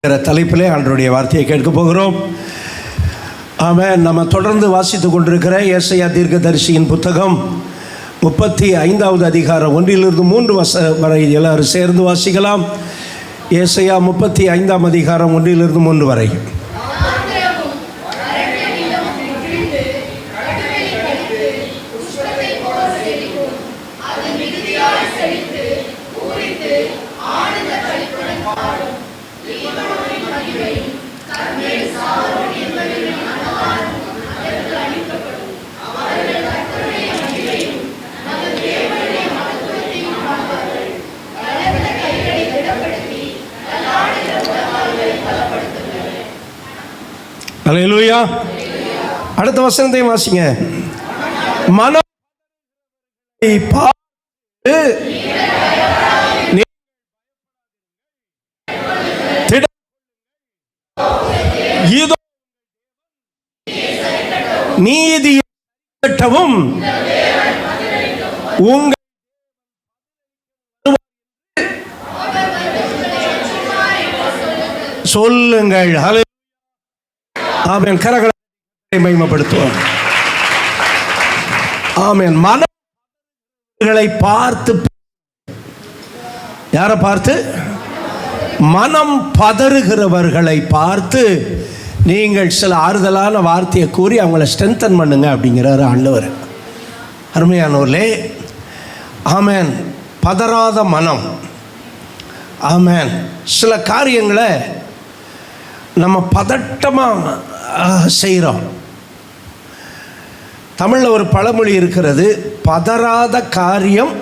தலைப்பிலே ஆண்டவருடைய வார்த்தையை கேட்க போகிறோம். ஆமென். நம்ம தொடர்ந்து வாசித்து கொண்டிருக்கிற ஏசாயா தீர்க்கதரிசியின் புத்தகம் 35வது அதிகாரம் 1-3 வரை எல்லாரும் சேர்ந்து வாசிக்கலாம். ஏசாயா 35ஆம் அதிகாரம் 1-3 வரை. அல்லேலூயா. அடுத்த வசனத்தை வாசிங்க. மனம் பார்த்து இதோ நீதியை கட்டவும் உங்கள் சொல்லுங்கள். ஆமென். கரங்களை மகிமைப்படுத்துவோம். ஆமென். மனங்களை பார்த்து, யாரை பார்த்து? மனம் பதறுகிறவர்களை பார்த்து நீங்கள் சில ஆறுதலான வார்த்தையை கூறி அவங்கள ஸ்ட்ரென்தன் பண்ணுங்க அப்படிங்கிறாரு ஆண்டவர். அருமையானவர்களே, ஆமென். பதறாத மனம். ஆமென். சில காரியங்களை நம்ம பதட்டமாக செய்கிறோம். தமிழில் ஒரு பழமொழி இருக்கிறது, பதறாத காரியம்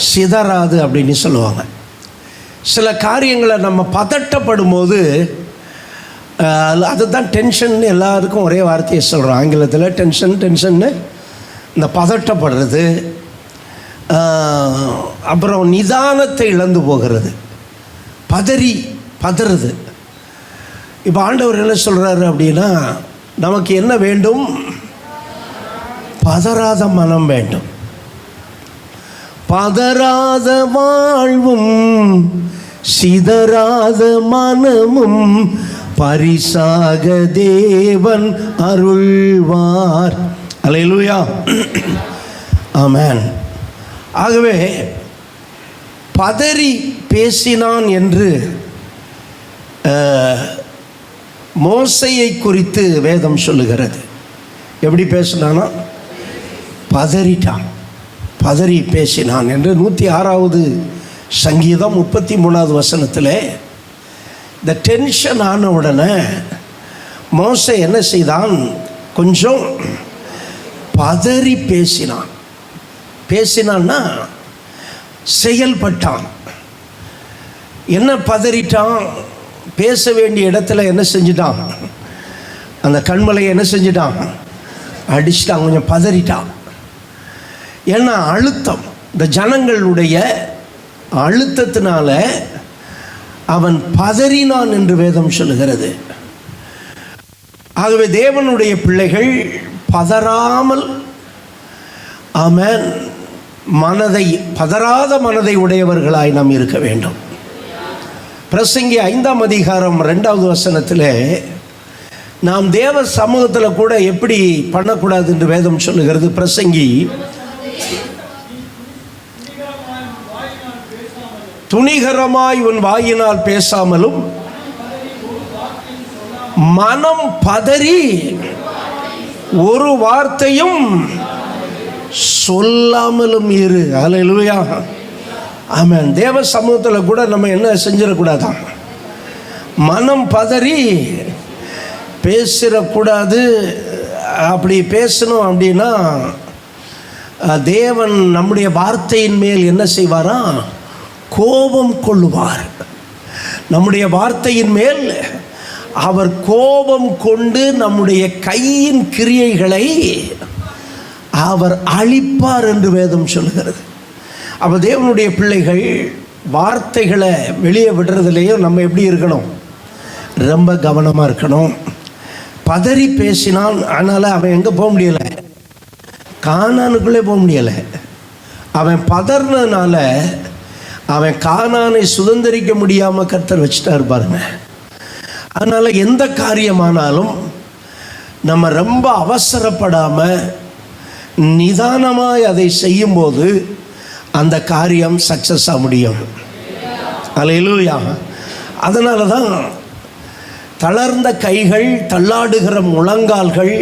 சிதறாது அப்படின்னு சொல்லுவாங்க. சில காரியங்களை நம்ம பதட்டப்படும் போது அதுதான் டென்ஷன். எல்லாருக்கும் ஒரே வார்த்தையை சொல்கிறோம் ஆங்கிலத்தில், டென்ஷன்னு. இந்த பதட்டப்படுறது, அப்புறம் நிதானத்தை இழந்து போகிறது, பதறுது. இப்போ ஆண்டவர் என்ன சொல்கிறாரு அப்படின்னா, நமக்கு என்ன வேண்டும்? பதறாத மனம் வேண்டும். பதறாத வாழ்வும் சிதறாத மனமும் பரிசாக தேவன் அருள்வார். அல்லேலூயா. ஆமென். ஆகவே பதறி பேசினான் என்று மோசையை குறித்து வேதம் சொல்லுகிறது. எப்படி பேசினானா? பதறிட்டான், பதறி பேசினான் என்று 106வது சங்கீதம் 33வது வசனத்தில் இந்த டென்ஷன் ஆன உடனே மோசை என்ன செய்தான்? கொஞ்சம் பதறி பேசினான்னா செயல்பட்டான். என்ன பதறிட்டான்? பேச வேண்டிய இடத்துல என்ன செஞ்சிட்டான்? அந்த கண்மலையை என்ன செஞ்சிட்டான்? அடிச்சிட்டான். கொஞ்சம் பதறிட்டான். ஏன்னா அழுத்தம், இந்த ஜனங்களுடைய அழுத்தத்தினால அவன் பதறினான் என்று வேதம் சொல்லுகிறது. ஆகவே தேவனுடைய பிள்ளைகள் பதறாமல், ஆமென், பதறாத மனதை உடையவர்களாய் நாம் இருக்க வேண்டும். பிரசங்கி 5ஆம் அதிகாரம் 2வது வசனத்தில் நாம் தேவ சமூகத்தில் கூட எப்படி பண்ணக்கூடாது என்று வேதம் சொல்லுகிறது. பிரசங்கி, துணிகரமாய் உன் வாயினால் பேசாமலும் மனம் பதறி ஒரு வார்த்தையும் சொல்லாமலும் இரு. அல்லேலூயா. ஆமென். தேவ சமூகத்தில் கூட நம்ம என்ன செஞ்சிடக்கூடாதான்? மனம் பதறி பேசிடக்கூடாது. அப்படி பேசணும் அப்படின்னா தேவன் நம்முடைய வார்த்தையின் மேல் என்ன செய்வாரா? கோபம் கொள்ளுவார். நம்முடைய வார்த்தையின் மேல் அவர் கோபம் கொண்டு நம்முடைய கையின் கிரியைகளை அவர் அழிப்பார் என்று வேதம் சொல்கிறது. அப்போ தேவனுடைய பிள்ளைகள் வார்த்தைகளை வெளியே விடுறதுலேயும் நம்ம எப்படி இருக்கணும்? ரொம்ப கவனமாக இருக்கணும். பதறி பேசினான். அதனால் அவன் எங்கே போக முடியலை? கானானுக்குள்ளே போக முடியலை. அவன் பதறினால அவன் கானானை சுதந்திரிக்க முடியாமல் கர்த்தர் வச்சுட்டார் பாருங்க. அதனால் எந்த காரியமானாலும் நம்ம ரொம்ப அவசரப்படாமல் நிதானமாய் அதை செய்யும்போது அந்த காரியம் சக்ஸஸாக முடியும். அல்லேலூயா. அதனால தான் தளர்ந்த கைகள், தள்ளாடுகிற முழங்கால்கள்,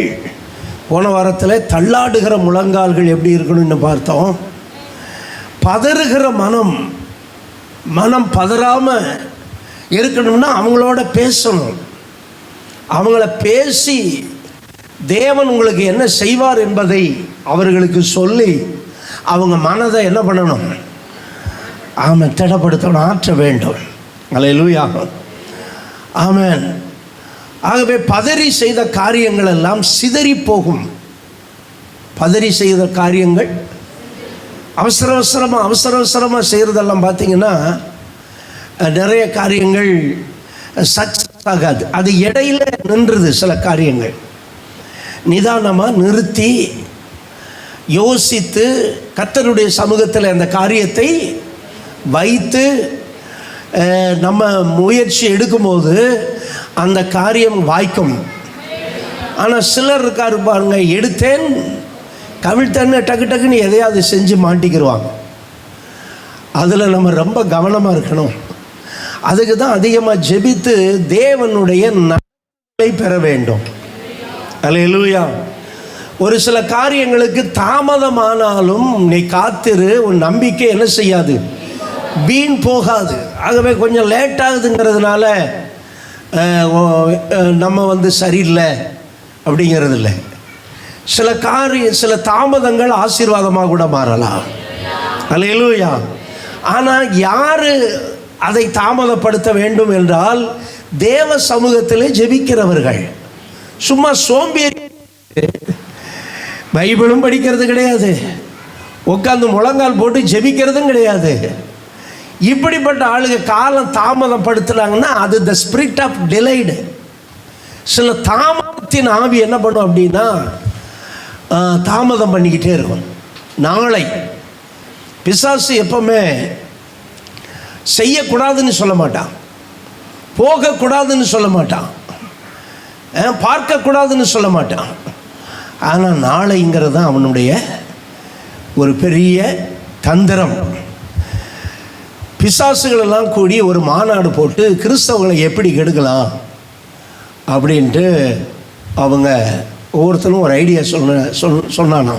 போன வாரத்தில் தள்ளாடுகிற முழங்கால்கள் எப்படி இருக்கணும்னு பார்த்தோம். பதறுகிற மனம் பதறாமல் இருக்கணும்னா அவங்களோட பேசணும். அவங்கள பேசி தேவன் உங்களுக்கு என்ன செய்வார் என்பதை அவர்களுக்கு சொல்லி அவங்க மனதை என்ன பண்ணணும்? ஆமென், திடப்படுத்தணும், ஆற்ற வேண்டும். அல்லேலூயா, ஆமென். ஆகவே பதறி செய்த காரியங்கள் எல்லாம் சிதறி போகும். பதறி செய்த காரியங்கள் அவசர அவசரமாக செய்கிறதெல்லாம் பார்த்தீங்கன்னா நிறைய காரியங்கள் சக்ஸஸ் ஆகாது. அது இடையில நின்றுது. சில காரியங்கள் நிதானமாக நிறுத்தி யோசித்து கர்த்தருடைய சமூகத்தில் அந்த காரியத்தை வைத்து நம்ம முயற்சி எடுக்கும்போது அந்த காரியம் வாய்க்கும். ஆனால் சிலர் இருக்காரு பாருங்க, எடுத்தேன் கவிழ்த்தேன்னு டக்குன்னு எதையாவது செஞ்சு மாட்டிக்கிடுவாங்க. அதில் நம்ம ரொம்ப கவனமாக இருக்கணும். அதுக்கு தான் அதிகமாக ஜெபித்து தேவனுடைய நன்மை பெற வேண்டும். அல்லேலூயா. ஒரு சில காரியங்களுக்கு தாமதமானாலும் நீ காத்திரு, உன் நம்பிக்கை என்ன செய்யாது? வீண் போகாது. ஆகவே கொஞ்சம் லேட் ஆகுதுங்கிறதுனால நம்ம சரியில்லை அப்படிங்கிறது இல்லை. சில தாமதங்கள் ஆசீர்வாதமாக கூட மாறலாம். அல்லேலூயா. ஆனால் யார் அதை தாமதப்படுத்த வேண்டும் என்றால் தேவ சமூகத்திலே ஜெபிக்கிறவர்கள். சும்மா சோம்பேறி பைபிளும் படிக்கிறது கிடையாது, உட்காந்து முழங்கால் போட்டு ஜெபிக்கிறதும் கிடையாது. இப்படிப்பட்ட ஆளுங்க காலம் தாமதப்படுத்துனாங்கன்னா அது த ஸ்பிரிட் ஆஃப் டிலைடு. சில தாமதத்தின் ஆவி என்ன பண்ணும் அப்படின்னா தாமதம் பண்ணிக்கிட்டே இருக்கும். நாளை பிசாசு எப்பவுமே செய்யக்கூடாதுன்னு சொல்ல மாட்டான், போகக்கூடாதுன்னு சொல்ல மாட்டான், பார்க்கக்கூடாதுன்னு சொல்ல மாட்டான். ஆனால் நாளைங்கிறது தான் அவனுடைய ஒரு பெரிய தந்திரம். பிசாசுகளெல்லாம் கூடி ஒரு மாநாடு போட்டு கிறிஸ்தவங்களை எப்படி கெடுக்கலாம் அப்படின்ட்டு அவங்க ஒவ்வொருத்தரும் ஒரு ஐடியா சொன்னானா.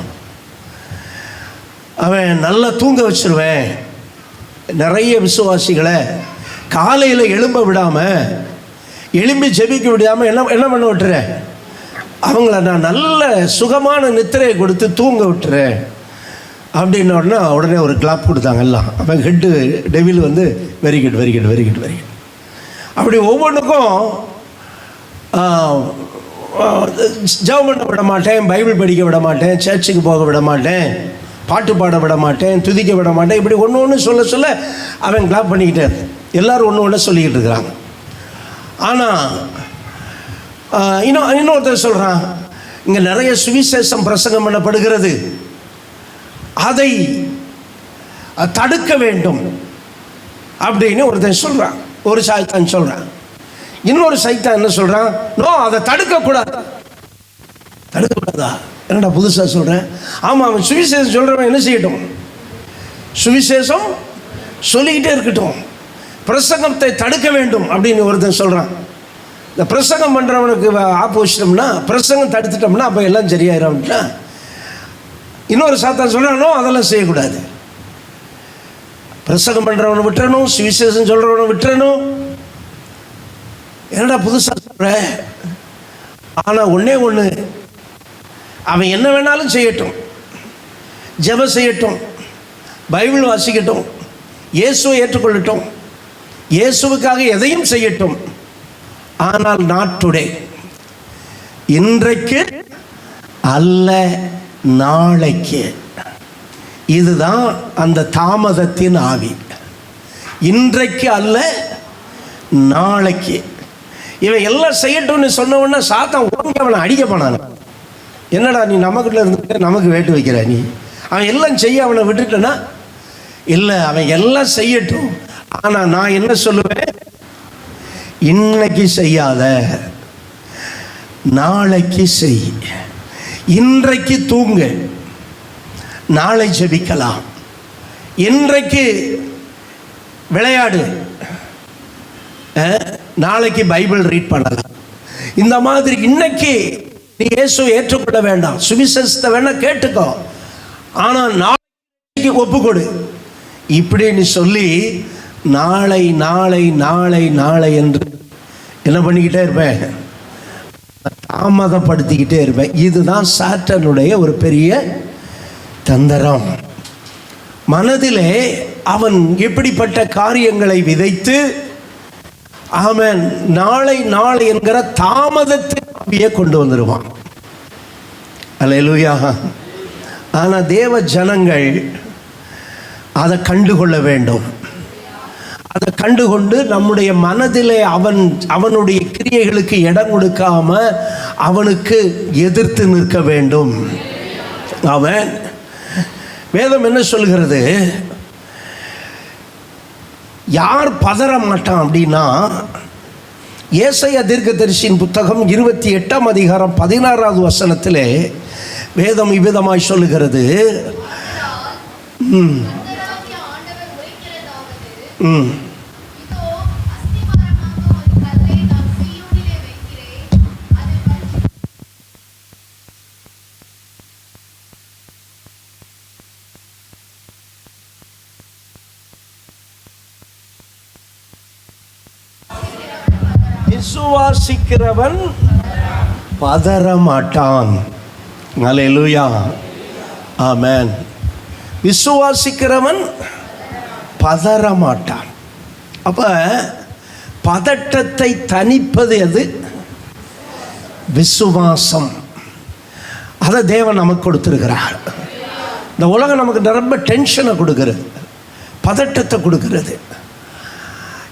அவன் நல்லா தூங்க வச்சிருவேன், நிறைய விசுவாசிகளை காலையில் எழும்ப விடாமல், எழும்பி ஜெபிக்க விடாமல் என்ன பண்ண விட்டுறேன், அவங்கள நான் நல்ல சுகமான நித்திரையை கொடுத்து தூங்க விட்டுறேன் அப்படின்னோடனே உடனே ஒரு கிளாப் கொடுத்தாங்க எல்லாம். அவன் head devil very good very good very good very good. அப்படி ஒவ்வொன்றுக்கும் ஜெபம் பண்ண விட மாட்டேன், பைபிள் படிக்க விட மாட்டேன், சர்ச்சுக்கு போக விட மாட்டேன், பாட்டு பாட விட மாட்டேன், துதிக்க விட மாட்டேன், இப்படி ஒன்று சொல்ல அவன் கிளாப் பண்ணிக்கிட்டே எல்லோரும் ஒன்று சொல்லிக்கிட்டு இருக்கிறாங்க. ஆனால் இன்னொருத்தர் சொல்கிறான், இங்கே நிறைய சுவிசேஷம் பிரசங்கம் பண்ணப்படுகிறது, அதை தடுக்க வேண்டும் அப்படின்னு ஒருத்தன் சொல்கிறான். ஒரு சைத்தான் சொல்கிறான். இன்னொரு சைத்தான் என்ன சொல்கிறான், நோ, அதை தடுக்கக்கூடாதா? என்னடா புதுசாக சொல்கிறேன்? ஆமாம், அவன் சுவிசேஷம் சொல்கிறவன் என்ன செய்யட்டும்? சுவிசேஷம் சொல்லிக்கிட்டே இருக்கட்டும், பிரசங்கத்தை தடுக்க வேண்டும் அப்படின்னு ஒருத்தன் சொல்கிறான். இந்த பிரசங்கம் பண்ணுறவனுக்கு ஆப்போசிட்டம்னா, பிரசங்கம் தடுத்துட்டோம்னா அப்போ எல்லாம் சரியாயிரோம்னா, இன்னொரு சாத்தான் சொல்கிறானோ அதெல்லாம் செய்யக்கூடாது. பிரசங்கம் பண்ணுறவனை விட்டுறணும், சுவிசேஷம் சொல்கிறவனை விட்டுறணும். என்னடா புதுசாக சொல்கிற? ஆனால் ஒன்று, அவன் என்ன வேணாலும் செய்யட்டும், ஜெபம் செய்யட்டும், பைபிள் வாசிக்கட்டும், இயேசுவை ஏற்றுக்கொள்ளட்டும், இயேசுவுக்காக எதையும் செய்யட்டும், ஆனால் நாட் டுடே, இன்றைக்கு அல்ல நாளைக்கு. இதுதான் அந்த தாமதத்தின் ஆவி. இன்றைக்கு அல்ல நாளைக்கு. இவன் எல்லாம் செய்யட்டும்னு சொன்னவொன்னே சாத்தான் ஓங்கி அவனை அடிக்க போனான். என்னடா நீ நமக்குள்ள இருந்து நமக்கு வேட்டு வைக்கிற, நீ அவன் எல்லாம் செய்ய அவனை விட்டுட்டனா? இல்லை, அவன் எல்லாம் செய்யட்டும், ஆனால் நான் என்ன சொல்லுவேன், இன்னைக்கு செய்யாத, நாளைக்கு செய். இன்றைக்கு தூங்கு, நாளை ஜெபிக்கலாம். இன்றைக்கு விளையாடு, நாளைக்கு பைபிள் ரீட் பண்ணலாம். இந்த மாதிரி இன்னைக்கு நீ இயேசுவை ஏற்றுக்கொள்ள வேண்டாம், சுவிசேஷத்தை வேணா கேட்டுக்கோ, ஆனால் நாளைக்கு ஒப்புக்கொடு இப்படின்னு சொல்லி நாளை நாளை நாளை நாளை என்று என்ன பண்ணிக்கிட்டே இருப்பேன், தாமதப்படுத்திக்கிட்டே இருப்பேன். இதுதான் சாத்தானுடைய ஒரு பெரிய தந்திரம். மனதிலே அவன் எப்படிப்பட்ட காரியங்களை விதைத்து அவன் நாளை நாளை என்கிற தாமதத்தை கொண்டு வந்துடுவான். அல்லேலூயா. ஆனால் தேவ ஜனங்கள் அதை கண்டுகொள்ள வேண்டும். அதை கண்டுகொண்டு நம்முடைய மனதிலே அவனுடைய கிரியைகளுக்கு இடம் கொடுக்காம அவனுக்கு எதிர்த்து நிற்க வேண்டும். அவன் வேதம் என்ன சொல்கிறது, யார் பதற மாட்டான் அப்படின்னா, ஏசாயா தீர்க்கதரிசியின் புத்தகம் 28ஆம் அதிகாரம் 16வது வசனத்திலே வேதம் இவ்விதமாய் சொல்லுகிறது, விசுவாசிக்கிறவன் பதற மாட்டான். அல்லேலூயா, ஆமென். விசுவாசிக்கிறவன் பதற மாட்டான். அப்ப பதட்டத்தை தணிப்பது எது? விசுவாசம். அதை தேவன் நமக்கு கொடுத்திருக்கிறார். இந்த உலகம் நமக்கு ரொம்ப டென்ஷனை கொடுக்கிறது, பதட்டத்தை கொடுக்கிறது.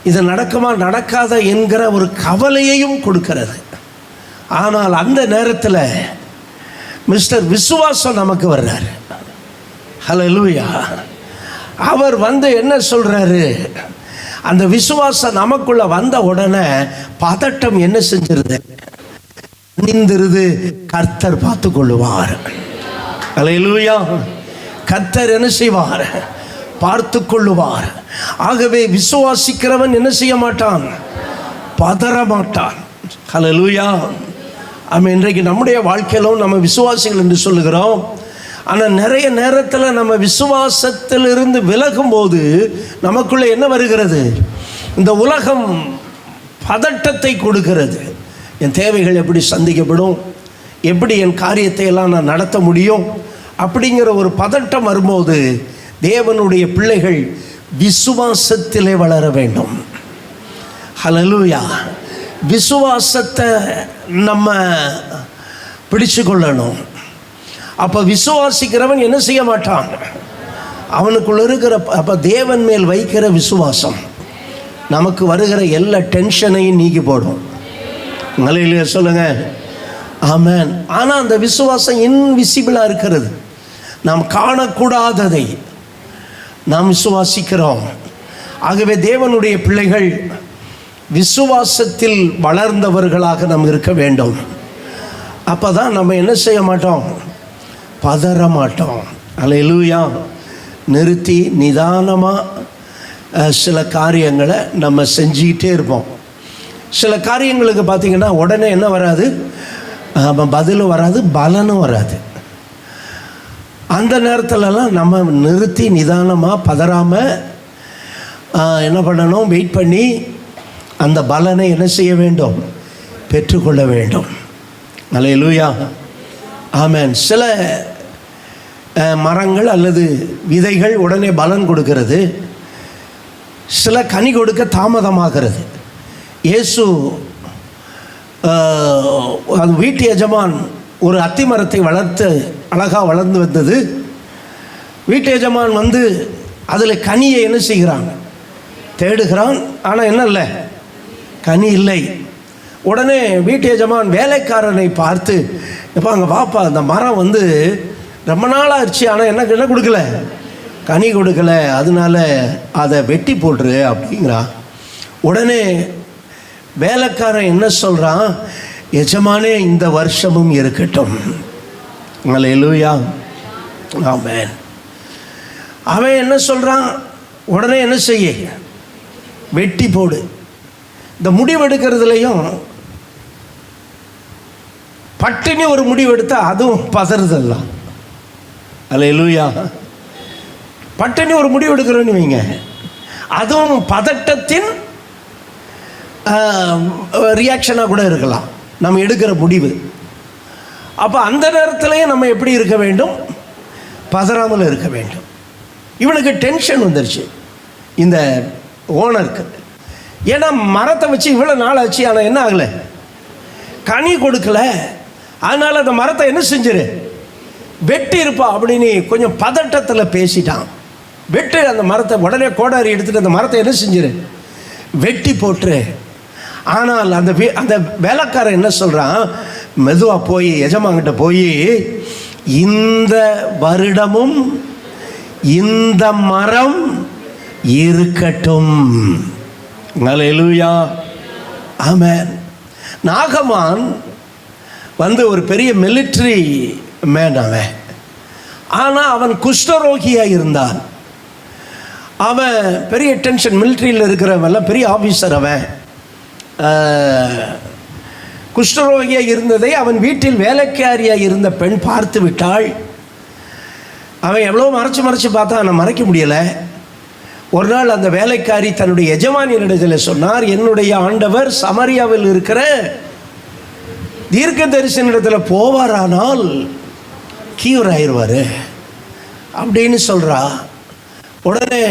இது நடக்குமா நடக்காத என்கிற ஒரு கவலையையும் கொடுக்கிறது. ஆனால் அந்த நேரத்தில் மிஸ்டர் விசுவாசம் நமக்கு வர்றாரு. ஹல்லேலூயா. அவர் வந்து என்ன சொல்றாரு, அந்த விசுவாசம் நமக்குள்ள வந்த உடனே பதட்டம் என்ன செஞ்சிருது, நின்றுது. கர்த்தர் பார்த்து கொள்ளுவார். ஹல்லேலூயா. கர்த்தர் என்ன செய்வார், பார்த்து கொள்ளுவார். ஆகவே விசுவாசிக்கிறவன் என்ன செய்ய மாட்டான், பதற மாட்டான். ஹல்லேலூயா. ஆமென். இன்றைக்கு நம்முடைய வாழ்க்கையிலும் நம்ம விசுவாசிகள் என்று சொல்லுகிறோம். ஆனால் நிறைய நேரத்தில் நம்ம விசுவாசத்திலிருந்து விலகும் போது நமக்குள்ளே என்ன வருகிறது, இந்த உலகம் பதட்டத்தை கொடுக்கிறது. என் தேவைகள் எப்படி சந்திக்கப்படும், எப்படி என் காரியத்தை எல்லாம் நான் நடத்த முடியும் அப்படிங்கிற ஒரு பதட்டம் வரும்போது தேவனுடைய பிள்ளைகள் விசுவாசத்திலே வளர வேண்டும். ஹல்லேலூயா. விசுவாசத்தை நம்ம பிடிச்சு கொள்ளணும். அப்போ விசுவாசிக்கிறவன் என்ன செய்ய மாட்டான், அவனுக்குள்ள இருக்கிற அப்போ தேவன் மேல் வைக்கிற விசுவாசம் நமக்கு வருகிற எல்லா டென்ஷனையும் நீக்கி போடும். நல்ல சொல்லுங்க, ஆமென். ஆனால் அந்த விசுவாசம் இன்விசிபிளாக இருக்கிறது, நாம் காணக்கூடாததை நாம் விசுவாசிக்கிறோம். ஆகவே தேவனுடைய பிள்ளைகள் விசுவாசத்தில் வளர்ந்தவர்களாக நாம் இருக்க வேண்டும். அப்போ தான் நம்ம என்ன செய்ய மாட்டோம், பதற மாட்டோம். அல்லேலூயா. நிறுத்தி நிதானமாக சில காரியங்களை நம்ம செஞ்சுக்கிட்டே இருப்போம். சில காரியங்களுக்கு பார்த்திங்கன்னா உடனே என்ன வராது, பதிலும் வராது, பலனும் வராது. அந்த நேரத்துலலாம் நம்ம நிறுத்தி நிதானமாக பதறாமல் என்ன பண்ணணும், வெயிட் பண்ணி அந்த பலனை என்ன செய்ய வேண்டும், பெற்றுக்கொள்ள வேண்டும். அல்லேலூயா, ஆமென். சில மரங்கள் அல்லது விதைகள் உடனே பலன் கொடுக்கிறது, சில கனி கொடுக்க தாமதமாகிறது. இயேசு அது வீட்டு எஜமான் ஒரு அத்தி மரத்தை வளர்த்து அழகாக வளர்ந்து வந்தது. வீட்டு எஜமான் வந்து அதில் கனியை என்ன செய்கிறான், தேடுகிறான். ஆனால் என்ன இல்லை, கனி இல்லை. உடனே வீட்டு எஜமான் வேலைக்காரனை பார்த்து, எப்போ அங்கே பாப்பா, அந்த மரம் வந்து ரொம்ப நாள் ஆயிடுச்சு, ஆனால் என்ன என்ன கொடுக்கல, கனி கொடுக்கல, அதனால அதை வெட்டி போட்டுரு அப்படிங்கிறான். உடனே வேலைக்காரன் என்ன சொல்கிறான்? எஜமானே இந்த வருஷமும் இருக்கட்டும். அல்லேலூயா, ஆமென். அவன் என்ன சொல்கிறான்? உடனே என்ன செய்ய? வெட்டி போடு. இந்த முடிவெடுக்கிறதுலையும் பட்டினி ஒரு முடிவெடுத்தா அதுவும் பதறுதல்லாம். அல்லேலூயா. பட்டினி ஒரு முடிவெடுக்கிறோன்னு வைங்க, அதுவும் பதட்டத்தின் ரியாக்ஷனாக கூட இருக்கலாம் நம்ம எடுக்கிற முடிவு. அப்போ அந்த நேரத்திலையும் நம்ம எப்படி இருக்க வேண்டும்? பதறாமல் இருக்க வேண்டும். இவனுக்கு டென்ஷன் வந்துருச்சு இந்த ஓனருக்கு. ஏன்னா மரத்தை வச்சு இவ்வளோ நாள் ஆச்சு, ஆனால் என்ன ஆகலை? கனி கொடுக்கல. அதனால் அந்த மரத்தை என்ன செஞ்சிரு? வெட்டி இருப்பா அப்படின்னு கொஞ்சம் பதட்டத்தில் பேசிட்டான். வெட்டு அந்த மரத்தை. உடனே கோடாரி எடுத்துகிட்டு அந்த மரத்தை என்ன செஞ்சிரு? வெட்டி போட்டுரு. ஆனால் அந்த வேலைக்காரன் என்ன சொல்கிறான்? மெதுவாக போய் எஜமான்கிட்ட போய், இந்த வருடமும் இந்த மரம் இருக்கட்டும். அல்லேலூயா, ஆமென். நாகமான் வந்து ஒரு பெரிய மிலிட்ரி மேன் அவன். ஆனால் அவன் குஷ்டரோகியாக இருந்தான். அவன் பெரிய டென்ஷன். மிலிட்ரியில் இருக்கிறவெல்லாம் பெரிய ஆஃபீஸர். அவன் குஷ்டரோகியாக இருந்ததை அவன் வீட்டில் வேலைக்காரியாக இருந்த பெண் பார்த்து விட்டாள். அவன் எவ்வளோ மறைச்சு பார்த்தா அவனை மறைக்க முடியலை. ஒரு நாள் அந்த வேலைக்காரி தன்னுடைய எஜமானியினிடத்தில் சொன்னார், என்னுடைய ஆண்டவர் சமரியாவில் இருக்கிற தீர்க்கதரிசனிடத்தில் போவாரானால் கியூர் ஆயிடுவார் அப்படின்னு சொல்கிறா. உடனே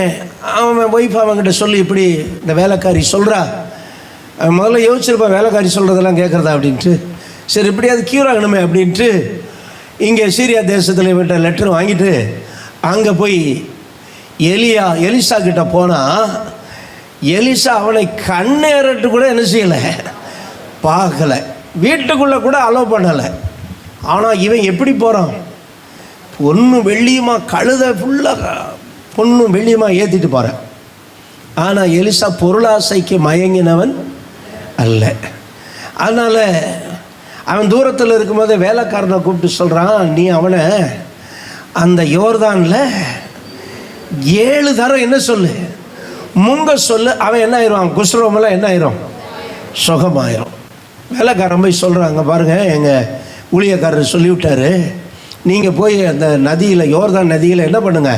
அவன் ஒய்ஃப் அவன்கிட்ட சொல்லி இப்படி இந்த வேலைக்காரி சொல்கிறா. முதல்ல யோசிச்சிருப்பான், வேலைக்காரி சொல்கிறதெல்லாம் கேட்குறதா அப்படின்ட்டு. சரி, இப்படியாவது கியூர் ஆகணுமே அப்படின்ட்டு இங்கே சீரியா தேசத்தில் விட்ட லெட்டர் வாங்கிட்டு அங்கே போய் எலிசா கிட்ட போனால், எலிசா அவனை கண்ணேறட்டு கூட என்ன செய்யலை, பார்க்கலை. வீட்டுக்குள்ளே கூட அலோவ் பண்ணலை. ஆனால் இவன் எப்படி போகிறான்? பொண்ணு வெள்ளியுமா, கழுதை ஃபுல்லாக பொண்ணு வெள்ளியுமா ஏற்றிட்டு போகிறான். ஆனால் எலிசா பொருளாசைக்கு மயங்கினவன் அல்ல. அதனால் அவன் தூரத்தில் இருக்கும்போது வேலைக்காரனை கூப்பிட்டு சொல்கிறான், நீ அவனை அந்த யோர்தானில் 7 தரம் என்ன சொல்லு, முங்க சொல்லு. அவன் என்ன ஆயிடுவான்? குஷ்ரோமெல்லாம் என்ன ஆயிரும்? சுகமாயிரும். வேலைக்காரன் போய் சொல்கிறாங்க, பாருங்கள் எங்கள் ஊழியக்காரர் சொல்லிவிட்டாரு, நீங்கள் போய் அந்த நதியில், யோர்தான் நதியில் என்ன பண்ணுங்க,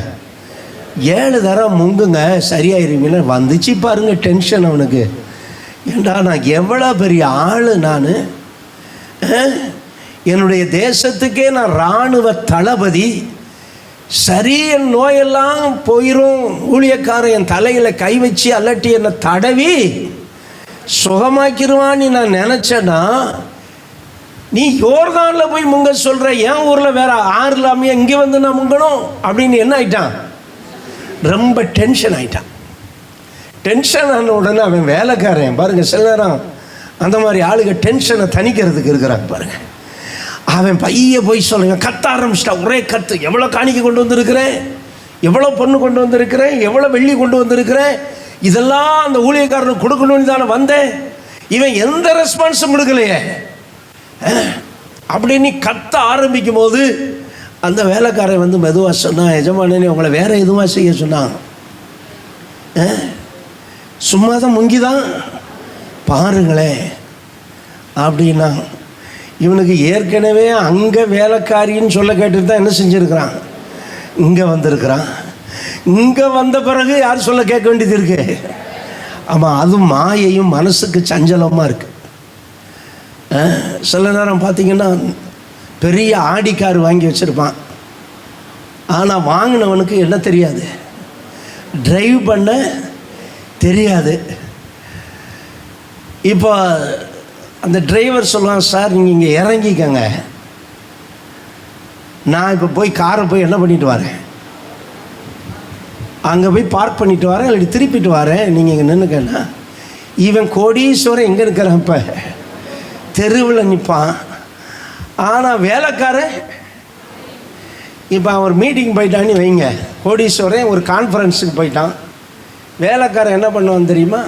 7 தரம் முங்குங்க, சரியாயிருவீங்களா. வந்துச்சு பாருங்கள் டென்ஷன் அவனுக்கு. ஏண்டா நான் எவ்வளோ பெரிய ஆள், நான் என்னுடைய தேசத்துக்கே நான் இராணுவ தளபதி. சரி, என் நோயெல்லாம் போயிடும், ஊழியக்காரன் என் தலையில் கை வச்சு அல்லட்டி என்னை தடவி சுகமாக்கிடுவான்னு நான் நினச்சேன்னா, நீ யோர்தானில் போய் முங்க சொல்கிற, என் ஊரில் வேற ஆறு இல்லாமையே இங்கே வந்து நான் முங்கணும் அப்படின்னு என்ன ஆயிட்டான்? ரொம்ப டென்ஷன் ஆகிட்டான். டென்ஷன் ஆன உடனே அவன் வேலைக்காரன் பாருங்கள், சில நேரம் அந்த மாதிரி ஆளுங்க டென்ஷனை தணிக்கிறதுக்கு இருக்கிறாங்க பாருங்கள். அவன் பைய போய் சொல்லுங்க, கத்த ஆரம்பிச்சிட்டான். ஒரே கத்து, எவ்வளோ காணிக்கை கொண்டு வந்திருக்கிறேன், எவ்வளோ பொண்ணு கொண்டு வந்திருக்கிறேன், எவ்வளோ வெள்ளி கொண்டு வந்திருக்கிறேன், இதெல்லாம் அந்த ஊழியக்காரனுக்கு கொடுக்கணும்னு தானே வந்தேன். இவன் எந்த ரெஸ்பான்ஸும் கொடுக்கலையே அப்படின்னு கத்த ஆரம்பிக்கும் போது அந்த வேலைக்காரன் வந்து மெதுவாக சொன்னான், எஜமானே உங்களை வேற எதுவாக செய்ய சொன்னான், சும்மா தான் முங்கிதான் பாருங்களேன் அப்படின்னா. இவனுக்கு ஏற்கனவே அங்கே வேலைக்காரின்னு சொல்ல கேட்டுட்டு தான் என்ன செஞ்சுருக்கிறான், இங்கே வந்திருக்கிறான். இங்கே வந்த பிறகு யார் சொல்ல கேட்க வேண்டியது இருக்கு? ஆமாம், அதுவும் மாயையும் மனசுக்கு சஞ்சலமாக இருக்குது. சில நேரம் பார்த்திங்கன்னா பெரிய ஆடி கார் வாங்கி வச்சுருப்பான். ஆனால் வாங்கினவனுக்கு என்ன தெரியாது, டிரைவ் பண்ண தெரியாது. இப்போ அந்த டிரைவர் சொல்லுவான், சார் நீங்கள் இங்கே இறங்கிக்கங்க, நான் இப்போ போய் காரை போய் என்ன பண்ணிட்டு வரேன், அங்கே போய் பார்க் பண்ணிட்டு வரேன், இல்லை திருப்பிட்டு வரேன், நீங்கள் இங்கே நின்றுக்கண்ணா. இவன் கோடீஸ்வரன் எங்கே இருக்கிறான்? இப்போ தெருவில் நிற்பான். ஆனால் வேலைக்காரன் இப்போ அவன் ஒரு மீட்டிங் போயிட்டான்னு வைங்க, கோடீஸ்வரன் ஒரு கான்ஃபரன்ஸுக்கு போயிட்டான். வேலைக்காரன் என்ன பண்ணுவான் தெரியுமா?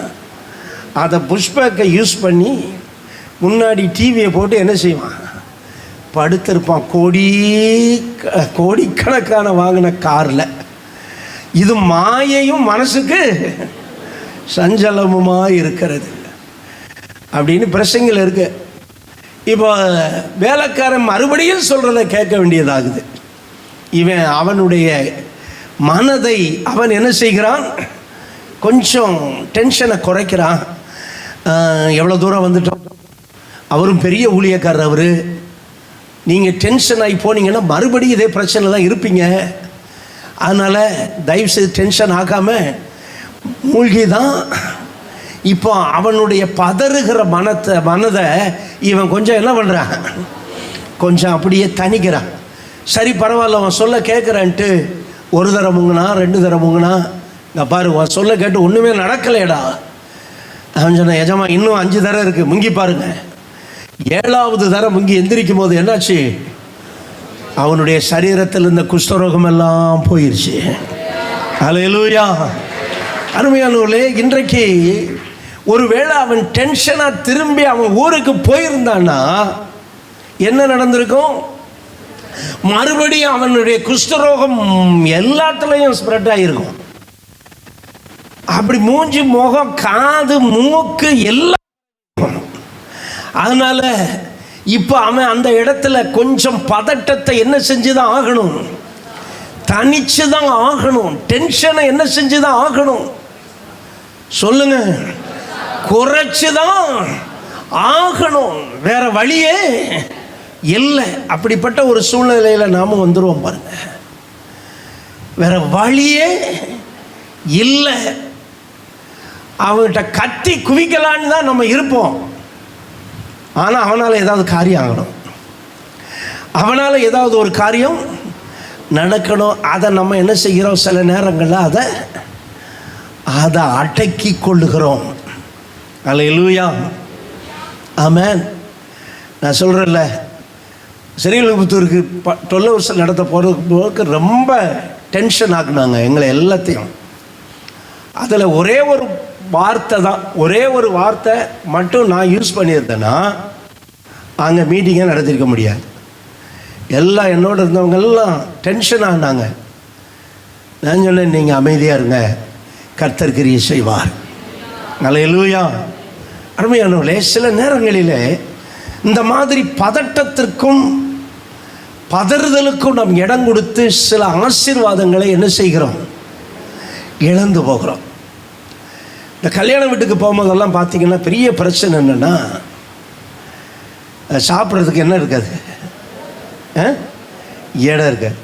அதை புஷ்பேக்கை யூஸ் பண்ணி முன்னாடி டிவியை போட்டு என்ன செய்வான், படுத்திருப்பான். கோடிக்கணக்கான வாங்கின காரில். இது மாயையும் மனசுக்கு சஞ்சலமுமாக இருக்கிறது அப்படின்னு பிரசங்கில் இருக்கு. இப்போ வேலைக்காரன் மறுபடியும் சொல்கிறத கேட்க வேண்டியதாகுது. இவன் அவனுடைய மனதை அவன் என்ன செய்கிறான், கொஞ்சம் டென்ஷனை குறைக்கிறான். எவ்வளோ தூரம் வந்துட்டோம், அவரும் பெரிய ஊழியக்காரர் அவர், நீங்கள் டென்ஷன் ஆகி போனீங்கன்னா மறுபடியும் இதே பிரச்சனை தான் இருப்பீங்க. அதனால் தயவுசெய்து டென்ஷன் ஆகாமல் மூழ்கி தான். இப்போ அவனுடைய பதறுகிற மனதை இவன் கொஞ்சம் என்ன பண்ணுறான், கொஞ்சம் அப்படியே தணிக்கிறான். சரி பரவாயில்ல, அவன் சொல்ல கேட்குறான்ட்டு ஒரு தரம் முங்கினா 2 தரம் முங்கினா, இங்கே பாரு அவன் சொல்ல கேட்டு ஒன்றுமே நடக்கலையடா. அவன் சொன்ன, எஜமா இன்னும் 5 தரம் இருக்குது, முங்கி பாருங்க. 7வது தரம் முங்கி எந்திரிக்கும் போது என்னாச்சு, அவனுடைய சரீரத்தில் இருந்த குஷ்டரோகம் எல்லாம் போயிடுச்சு. அல்லேலூயா. அருமையானவர்களே, இன்றைக்கு ஒருவேளை அவன் டென்ஷனாக திரும்பி அவன் ஊருக்கு போயிருந்தான்னா என்ன நடந்திருக்கும், மறுபடியும் அவனுடைய குஷ்டரோகம் எல்லாத்துலேயும் ஸ்ப்ரெட் ஆகிருக்கும். அப்படி மூஞ்சி, முகம், காது, மூக்கு எல்லாம். அதனால இப்போ அவன் அந்த இடத்துல கொஞ்சம் பதட்டத்தை என்ன செஞ்சுதான் ஆகணும், தனிச்சு தான் ஆகணும். டென்ஷனை என்ன செஞ்சுதான் ஆகணும், சொல்லுங்க, குறைச்சுதான் ஆகணும். வேற வழியே இல்லை. அப்படிப்பட்ட ஒரு சூழ்நிலையில் நாம வந்துடுவோம் பாருங்க. வேற வழியே இல்லை. அவன்கிட்ட கத்தி குவிக்கலான்னு தான் நம்ம இருப்போம். ஆனால் அவனால் ஏதாவது காரியம் ஆகணும், அவனால் ஏதாவது ஒரு காரியம் நடக்கணும். அதை நம்ம என்ன செய்கிறோம், சில நேரங்களில் அதை அடக்கி கொள்ளுகிறோம். அல்லேலூயா, ஆமென். நான் சொல்கிறேன்ல, ஸ்ரீவில்லிபுத்தூருக்கு 12 வருஷம் நடத்த போகிறதுக்கு ரொம்ப டென்ஷன் ஆக்குனாங்க எங்களை எல்லாத்தையும். அதில் ஒரே ஒரு வார்த்தை தான், ஒரே ஒரு வார்த்தை மட்டும் நான் யூஸ் பண்ணியிருந்தேன்னா அங்கே மீட்டிங்கை நடத்திருக்க முடியாது. எல்லாம் என்னோடு இருந்தவங்க எல்லாம் டென்ஷன் ஆனாங்க. நான் சொன்னேன், நீங்கள் அமைதியாக இருங்க, கர்த்தர் கிரியை செய்வார். அல்லேலூயா. அருமையானவர்களே, சில நேரங்களிலே இந்த மாதிரி பதட்டத்திற்கும் பதறுதலுக்கும் நாம் இடம் கொடுத்து சில ஆசீர்வாதங்களை என்ன செய்கிறோம், இழந்து போகிறோம். இந்த கல்யாண வீட்டுக்கு போகும்போதெல்லாம் பார்த்தீங்கன்னா பெரிய பிரச்சனை என்னென்னா, சாப்பிட்றதுக்கு என்ன இருக்காது, இடம் இருக்காது.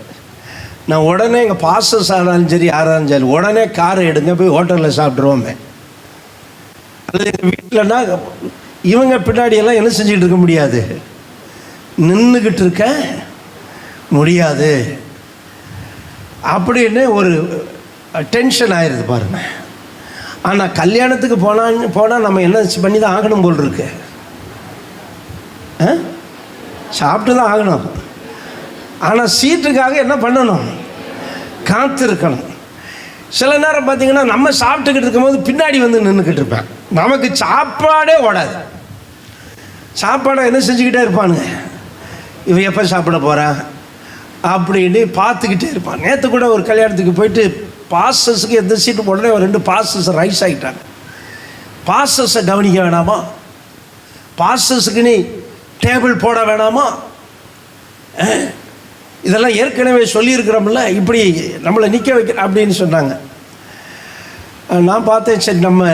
நான் உடனே எங்கள் பாஸ்டர்ஸ் ஆனாலும் சரி யாராலும் சரி உடனே காரை எடுங்க போய் ஹோட்டலில் சாப்பிட்ருவோமே. அது எங்கள் வீட்டிலன்னா இவங்க பின்னாடியெல்லாம் என்ன செஞ்சுக்கிட்டு இருக்க முடியாது, நின்றுக்கிட்டு இருக்க முடியாது அப்படின்னு ஒரு டென்ஷன் ஆயிடுது பாருங்க. ஆனால் கல்யாணத்துக்கு போனால் நம்ம என்ன பண்ணி தான் ஆகணும் போல் இருக்கு, சாப்பிட்டு தான் ஆகணும். ஆனால் சீட்டுக்காக என்ன பண்ணணும், காத்திருக்கணும். சில நேரம் பார்த்தீங்கன்னா நம்ம சாப்பிட்டுக்கிட்டு இருக்கும்போது பின்னாடி வந்து நின்றுக்கிட்டு இருப்பேன். நமக்கு சாப்பாடே ஓடாது. சாப்பாடை என்ன செஞ்சுக்கிட்டே இருப்பானுங்க, இவன் எப்போ சாப்பிட போகிறான் அப்படின்னு பார்த்துக்கிட்டே இருப்பான். நேற்று கூட ஒரு கல்யாணத்துக்கு போயிட்டு பாஸ்டர்ஸுக்கு எந்த சீட்டு உடனே ஒரு 2 பாஸ்டர்ஸ் ரைஸ் ஆகிட்டாங்க. பாஸ்டர்ஸை கவனிக்க வேணாமா, பாஸ்டர்ஸுக்கு நீ டேபிள் போட வேணாமா, இதெல்லாம் ஏற்கனவே சொல்லியிருக்கிறோம்ல, இப்படி நம்மளை நிற்க வைக்க அப்படின்னு சொன்னாங்க. நான் பார்த்தேன், சரி நம்ம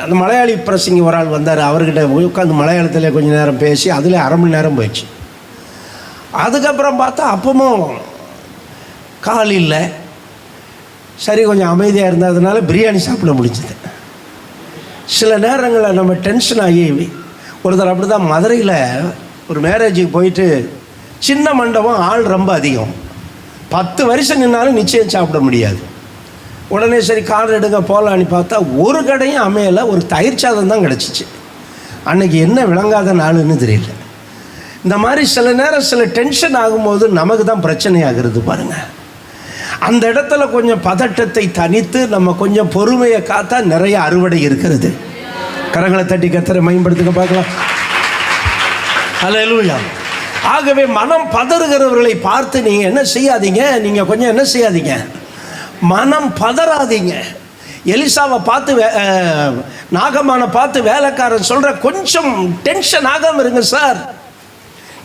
அந்த மலையாளி பிரசங்கி ஒரு ஆள் வந்தார், அவர்கிட்ட உட்காந்து மலையாளத்தில் கொஞ்சம் நேரம் பேசி அதில் 1/2 மணி நேரம் போயிடுச்சு. அதுக்கப்புறம் பார்த்தா அப்பவும் கால் இல்லை. சரி கொஞ்சம் அமைதியாக இருந்ததுனால பிரியாணி சாப்பிட முடிஞ்சது. சில நேரங்களில் நம்ம டென்ஷன் ஆகி, ஒருத்தர் அப்படி தான் மதுரையில் ஒரு மேரேஜுக்கு போயிட்டு, சின்ன மண்டபம், ஆள் ரொம்ப அதிகம், 10 வருஷம் நின்னாலும் நிச்சயம் சாப்பிட முடியாது. உடனே சரி கார் எடுங்க போகலான்னு பார்த்தா ஒரு கடையும் அமையலை, ஒரு தயிர் சாதம் தான் கிடச்சிச்சு. அன்றைக்கி என்ன விளங்காத நாளுன்னு தெரியல. இந்த மாதிரி சில நேரம் சில டென்ஷன் ஆகும்போது நமக்கு தான் பிரச்சனை ஆகிறது பாருங்கள். அந்த இடத்துல கொஞ்சம் பதட்டத்தை தனித்து நம்ம கொஞ்சம் பொறுமையை காத்தா நிறைய அறுவடை இருக்கிறது. கரங்களை தட்டி கர்த்தரை மகிமைப்படுத்துங்க பார்க்கலாம். அல்லேலூயா. ஆகவே மனம் பதறுகிறவர்களை பார்த்து நீங்கள் என்ன செய்யாதீங்க, நீங்கள் கொஞ்சம் என்ன செய்யாதீங்க, மனம் பதறாதீங்க. எலிசாவை பார்த்து நாகமான பார்த்து வேலைக்காரன் சொல்கிற, கொஞ்சம் டென்ஷன் ஆகாமல் இருங்க சார்.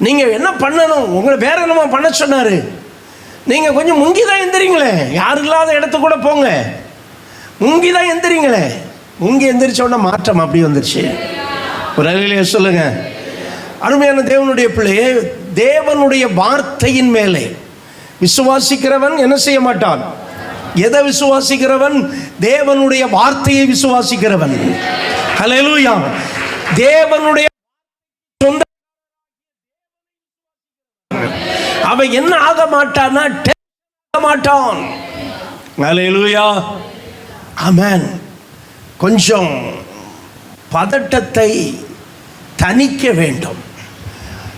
நீங்கள் என்ன பண்ணணும், உங்களை வேற என்னமோ பண்ண சொன்னார், நீங்கள் கொஞ்சம் முங்கி தான் எந்திரிங்களே, யாரும் இல்லாத இடத்துக்கு கூட போங்க, முங்கி தான் எந்திரிங்களே. முங்கி எந்திரிச்ச உடனே மாற்றம் அப்படி வந்துருச்சு. ஒரு அலையிலேயே சொல்லுங்க. அருமையான தேவனுடைய பிள்ளையே, தேவனுடைய வார்த்தையின் மேலே விசுவாசிக்கிறவன் என்ன செய்ய மாட்டான்? எதை விசுவாசிக்கிறவன்? தேவனுடைய வார்த்தையை விசுவாசிக்கிறவன். ஹல்லேலூயா. தேவனுடைய சொந்த அவன் என்ன ஆக மாட்டான்னா மாட்டான். ஹல்லேலூயா. ஆமென். கொஞ்சம் பதட்டத்தை தணிக்க வேண்டும்.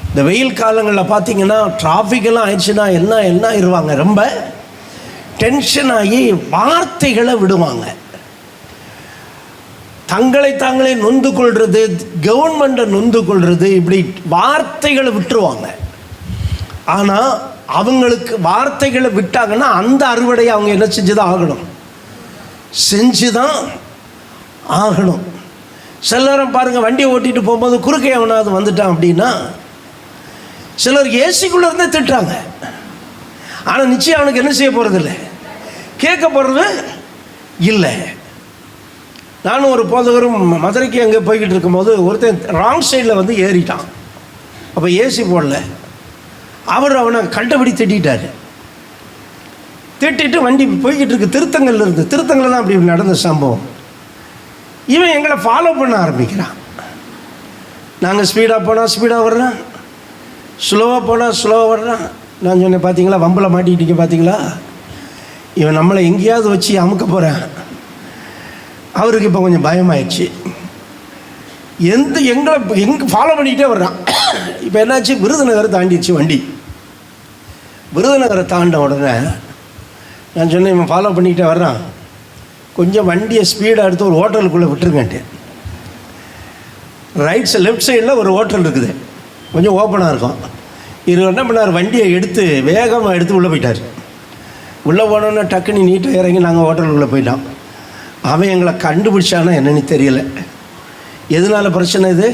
இந்த வெயில் காலங்களில் பார்த்தீங்கன்னா டிராஃபிக்கெல்லாம் ஆயிடுச்சுன்னா என்ன இருவாங்க, ரொம்ப டென்ஷன் ஆகி வார்த்தைகளை விடுவாங்க. தங்களை தாங்களே நொந்து கொள்வது, கவர்மெண்ட்டை நொந்து கொள்வது, இப்படி வார்த்தைகளை விட்டுருவாங்க. ஆனால் அவங்களுக்கு வார்த்தைகளை விட்டாங்கன்னா அந்த அறுவடையை அவங்க என்ன செஞ்சு தான் ஆகணும், செஞ்சு தான் ஆகணும். சிலரும் பாருங்கள், வண்டியை ஓட்டிகிட்டு போகும்போது குறுக்கே எவனாவது வந்துட்டான் அப்படின்னா சிலர் ஏசிக்குள்ளே இருந்தே திட்டுறாங்க. ஆனால் நிச்சயம் அவனுக்கு என்ன செய்ய போகிறது இல்லை, கேட்க போகிறது இல்லை. நானும் ஒரு போதகரும் மதுரைக்கு அங்கே போய்கிட்டு இருக்கும்போது ஒருத்தன் ராங் சைடில் வந்து ஏறிட்டான். அப்போ ஏசி போடல. அவர் அவனை கண்டபடி திட்டார். திட்டிட்டு வண்டி போய்கிட்டு இருக்கு, திருத்தங்கள்ல இருந்து, திருத்தங்கள்ல தான் அப்படி நடந்த சம்பவம். இவன் எங்களை ஃபாலோ பண்ண ஆரம்பிக்கிறான். நாங்கள் ஸ்பீடாக போனால் ஸ்பீடாக வர்றான், ஸ்லோவாக போனால் ஸ்லோவாக வர்றான். நான் சொன்னேன், பார்த்தீங்களா வம்பில் மாட்டிக்கிட்டீங்க, பார்த்தீங்களா இவன் நம்மளை எங்கேயாவது வச்சு அமுக்க போகிறேன். அவருக்கு இப்போ கொஞ்சம் பயமாயிடுச்சு. எங்கே ஃபாலோ பண்ணிக்கிட்டே வர்றான். இப்போ என்னாச்சு, விருதுநகரை தாண்டிடுச்சு வண்டி. விருதுநகரை தாண்ட உடனே நான் சொன்னேன், இவன் ஃபாலோ பண்ணிக்கிட்டே வர்றான், கொஞ்சம் வண்டியை ஸ்பீடாக எடுத்து ஒரு ஹோட்டலுக்குள்ளே விட்டுருங்கன்ட்டு. லெஃப்ட் சைடில் ஒரு ஹோட்டல் இருக்குது, கொஞ்சம் ஓப்பனாக இருக்கும். இவர் என்ன பண்ணார், வண்டியை எடுத்து வேகமாக எடுத்து உள்ளே போயிட்டார். உள்ளே போனோன்னே டக்குன்னு நீட்டாக இறங்கி நாங்கள் ஹோட்டலுக்குள்ளே போயிட்டோம். அவன் எங்களை கண்டுபிடிச்சானா என்னன்னு தெரியல. எதனால் பிரச்சனை இது?